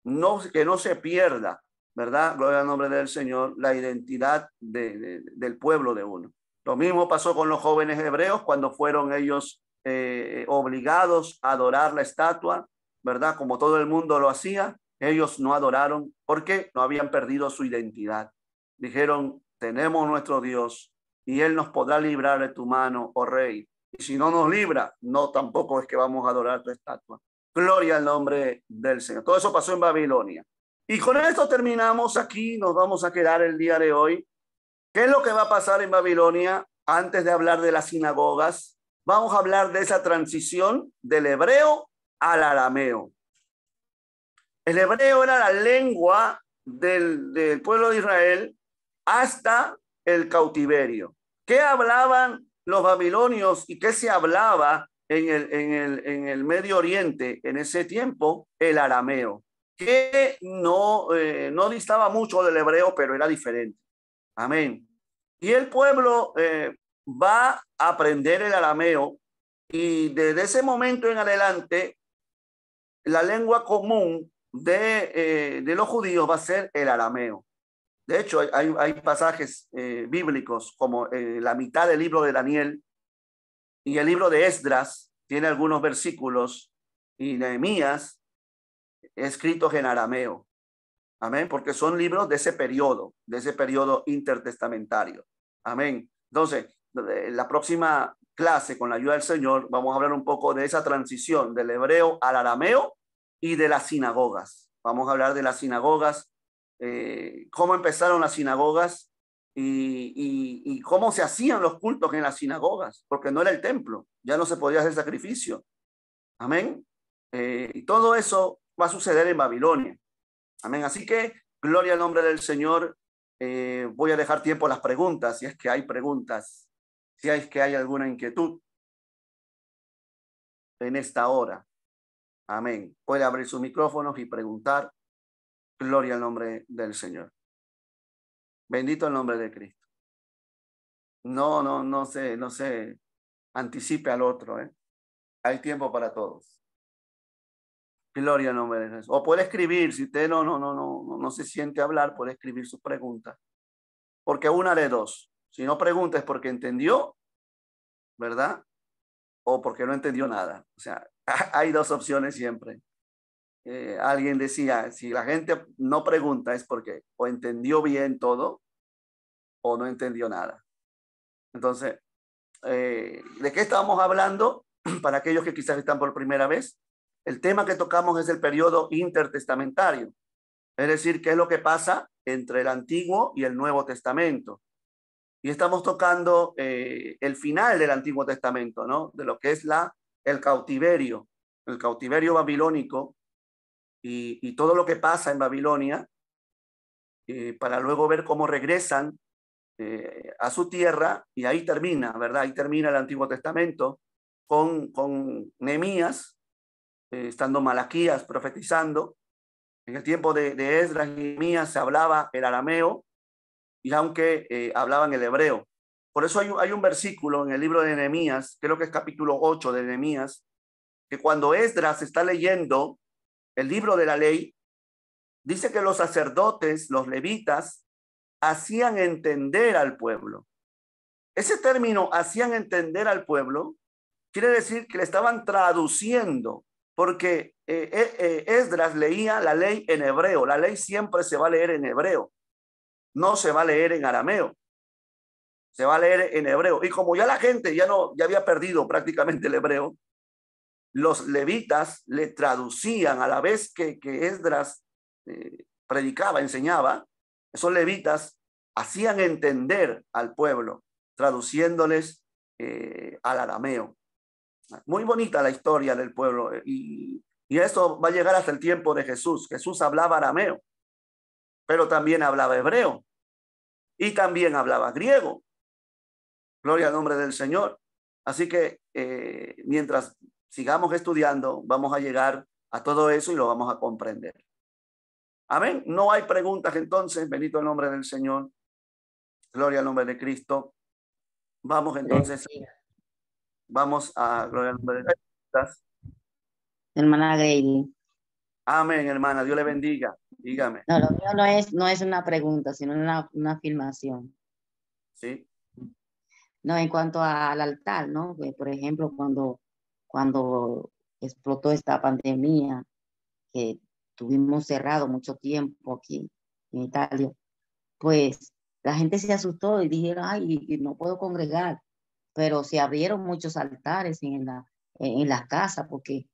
No, que no se pierda, ¿verdad? Gloria al nombre del Señor, la identidad del pueblo de uno. Lo mismo pasó con los jóvenes hebreos cuando fueron ellos obligados a adorar la estatua, ¿verdad? Como todo el mundo lo hacía, ellos no adoraron porque no habían perdido su identidad. Dijeron, tenemos nuestro Dios y Él nos podrá librar de tu mano, oh Rey. Y si no nos libra, no tampoco es que vamos a adorar tu estatua. Gloria al nombre del Señor. Todo eso pasó en Babilonia. Y con esto terminamos aquí, nos vamos a quedar el día de hoy. ¿Qué es lo que va a pasar en Babilonia? Antes de hablar de las sinagogas, vamos a hablar de esa transición del hebreo al arameo. El hebreo era la lengua del pueblo de Israel hasta el cautiverio. ¿Qué hablaban los babilonios y qué se hablaba en el Medio Oriente en ese tiempo? El arameo, que no distaba mucho del hebreo, pero era diferente. Amén. Y el pueblo va a aprender el arameo y desde ese momento en adelante la lengua común de los judíos va a ser el arameo. De hecho, hay pasajes bíblicos como la mitad del libro de Daniel y el libro de Esdras tiene algunos versículos y Nehemías escritos en arameo. Amén, porque son libros de ese periodo intertestamentario. Amén. Entonces, la próxima clase, con la ayuda del Señor, vamos a hablar un poco de esa transición del hebreo al arameo y de las sinagogas. Vamos a hablar de las sinagogas, cómo empezaron las sinagogas y cómo se hacían los cultos en las sinagogas, porque no era el templo, ya no se podía hacer sacrificio. Amén. Y todo eso va a suceder en Babilonia. Amén. Así que, gloria al nombre del Señor. Voy a dejar tiempo a las preguntas, si es que hay preguntas, si es que hay alguna inquietud en esta hora. Amén. Puede abrir sus micrófonos y preguntar. Gloria al nombre del Señor. Bendito el nombre de Cristo. No se anticipe al otro, ¿eh? Hay tiempo para todos. Gloria al nombre de Jesús. O puede escribir, si usted no se siente hablar, puede escribir sus preguntas. Porque una de dos. Si no pregunta es porque entendió, ¿verdad? O porque no entendió nada. O sea, hay dos opciones siempre. Alguien decía, si la gente no pregunta es porque o entendió bien todo o no entendió nada. Entonces, ¿de qué estábamos hablando? Para aquellos que quizás están por primera vez, el tema que tocamos es el periodo intertestamentario, es decir, qué es lo que pasa entre el Antiguo y el Nuevo Testamento. Y estamos tocando el final del Antiguo Testamento, ¿no? De lo que es el cautiverio babilónico y todo lo que pasa en Babilonia, para luego ver cómo regresan a su tierra, y ahí termina, ¿verdad? Ahí termina el Antiguo Testamento con Nehemías, estando Malaquías profetizando. En el tiempo de Esdras y Nehemías se hablaba el arameo, y aunque hablaban el hebreo. Por eso hay un versículo en el libro de Nehemías, creo que es capítulo 8 de Nehemías, que cuando Esdras está leyendo el libro de la ley, dice que los sacerdotes, los levitas, hacían entender al pueblo. Ese término, hacían entender al pueblo, quiere decir que le estaban traduciendo, porque Esdras leía la ley en hebreo. La ley siempre se va a leer en hebreo, no se va a leer en arameo, se va a leer en hebreo. Y como ya la gente ya había perdido prácticamente el hebreo, los levitas le traducían a la vez que Esdras predicaba, enseñaba. Esos levitas hacían entender al pueblo, traduciéndoles al arameo. Muy bonita la historia del pueblo, y esto va a llegar hasta el tiempo de Jesús. Jesús hablaba arameo, pero también hablaba hebreo y también hablaba griego. Gloria al nombre del Señor. Así que mientras sigamos estudiando, vamos a llegar a todo eso y lo vamos a comprender. Amén. No hay preguntas entonces. Bendito el nombre del Señor. Gloria al nombre de Cristo. Vamos entonces. Vamos a gloria al nombre de Cristo. Hermana Grady. Amén, hermana. Dios le bendiga. Dígame. No, lo mío no es una pregunta, sino una afirmación. Sí. No, en cuanto al altar, ¿no? Que, por ejemplo, cuando explotó esta pandemia, que tuvimos cerrado mucho tiempo aquí en Italia, pues la gente se asustó y dijeron, ay, no puedo congregar, pero se abrieron muchos altares en las casas porque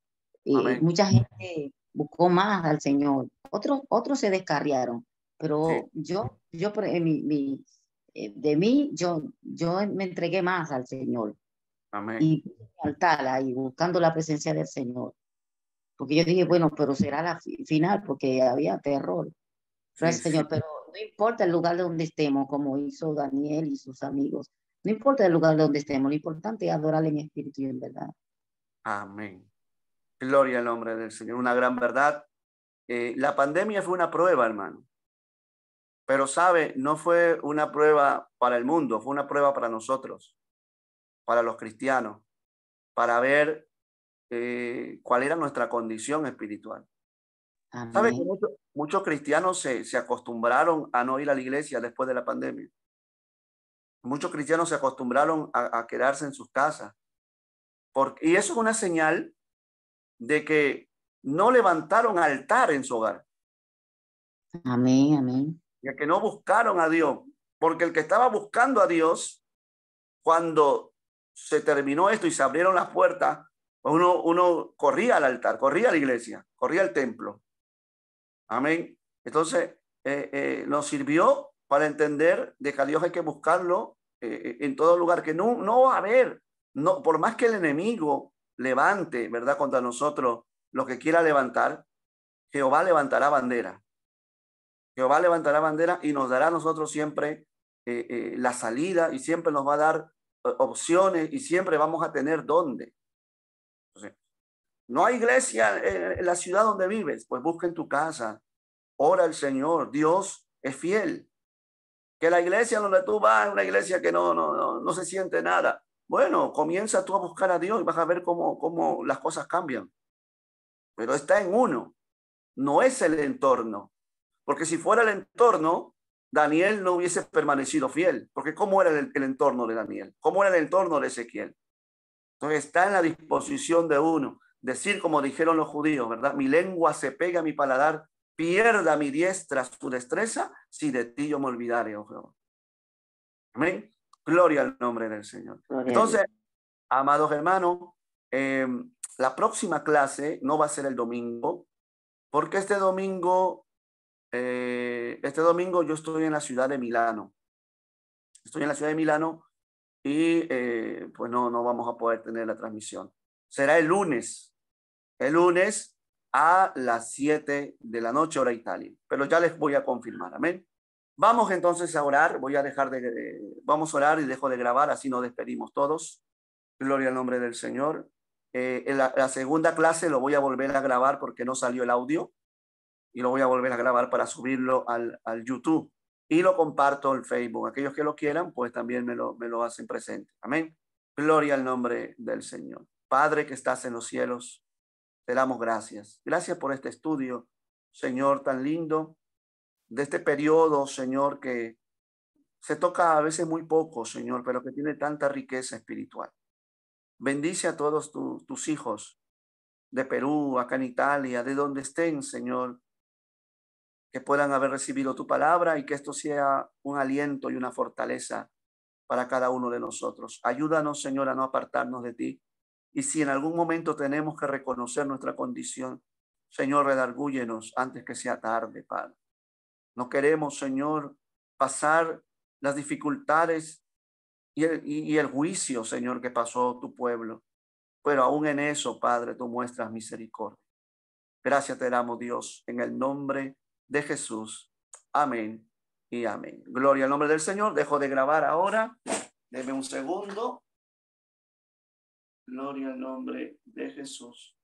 mucha gente buscó más al Señor. Otros se descarriaron, pero Sí. yo de mí, yo me entregué más al Señor. Amén. Y altar ahí, buscando la presencia del Señor. Porque yo dije, bueno, pero será la final, porque había terror. Gracias, Sí, Señor, sí. pero no importa el lugar donde estemos, como hizo Daniel y sus amigos. No importa el lugar donde estemos, lo importante es adorar en espíritu y en verdad. Amén. Gloria al nombre del Señor. Una gran verdad. La pandemia fue una prueba, hermano. Pero sabe, no fue una prueba para el mundo, fue una prueba para nosotros, para los cristianos, para ver cuál era nuestra condición espiritual. Sabe que Amén. muchos cristianos se acostumbraron a no ir a la iglesia después de la pandemia. Muchos cristianos se acostumbraron a quedarse en sus casas. Y eso es una señal de que no levantaron altar en su hogar. Amén, amén. Y que no buscaron a Dios. Porque el que estaba buscando a Dios, cuando se terminó esto y se abrieron las puertas, uno corría al altar, corría a la iglesia, corría al templo. Amén. Entonces, nos sirvió para entender de que a Dios hay que buscarlo en todo lugar, que no va a haber, no, por más que el enemigo levante, ¿verdad?, contra nosotros lo que quiera levantar, Jehová levantará bandera. Jehová levantará bandera y nos dará a nosotros siempre la salida, y siempre nos va a dar opciones, y siempre vamos a tener dónde. Entonces, no hay iglesia en la ciudad donde vives, pues busca en tu casa, ora al Señor. Dios es fiel. Que la iglesia donde tú vas es una iglesia que no se siente nada. Bueno, comienza tú a buscar a Dios y vas a ver cómo las cosas cambian. Pero está en uno, no es el entorno. Porque si fuera el entorno, Daniel no hubiese permanecido fiel. Porque ¿cómo era el entorno de Daniel? ¿Cómo era el entorno de Ezequiel? Entonces está en la disposición de uno. Decir como dijeron los judíos, ¿verdad? Mi lengua se pega a mi paladar, pierda mi diestra su destreza, si de ti yo me olvidare, oh Jehová. Amén. Gloria al nombre del Señor. Gloria a Entonces, Dios. amados hermanos, la próxima clase no va a ser el domingo, porque este domingo yo estoy en la ciudad de Milano. Estoy en la ciudad de Milano y pues no vamos a poder tener la transmisión. Será el lunes a las 7 de la noche, hora Italia. Pero ya les voy a confirmar. Amén. Vamos entonces a orar. Vamos a orar y dejo de grabar, así nos despedimos todos. Gloria al nombre del Señor. En la segunda clase lo voy a volver a grabar porque no salió el audio y lo voy a volver a grabar para subirlo al YouTube y lo comparto en Facebook. Aquellos que lo quieran, pues también me lo hacen presente. Amén. Gloria al nombre del Señor. Padre que estás en los cielos, te damos gracias. Gracias por este estudio, Señor, tan lindo, de este periodo, Señor, que se toca a veces muy poco, Señor, pero que tiene tanta riqueza espiritual. Bendice a todos tus hijos de Perú, acá en Italia, de donde estén, Señor, que puedan haber recibido tu palabra y que esto sea un aliento y una fortaleza para cada uno de nosotros. Ayúdanos, Señor, a no apartarnos de ti. Y si en algún momento tenemos que reconocer nuestra condición, Señor, redargúyenos antes que sea tarde, Padre. No queremos, Señor, pasar las dificultades y el juicio, Señor, que pasó tu pueblo. Pero aún en eso, Padre, tú muestras misericordia. Gracias te damos, Dios, en el nombre de Jesús. Amén y amén. Gloria al nombre del Señor. Dejo de grabar ahora. Deme un segundo. Gloria al nombre de Jesús.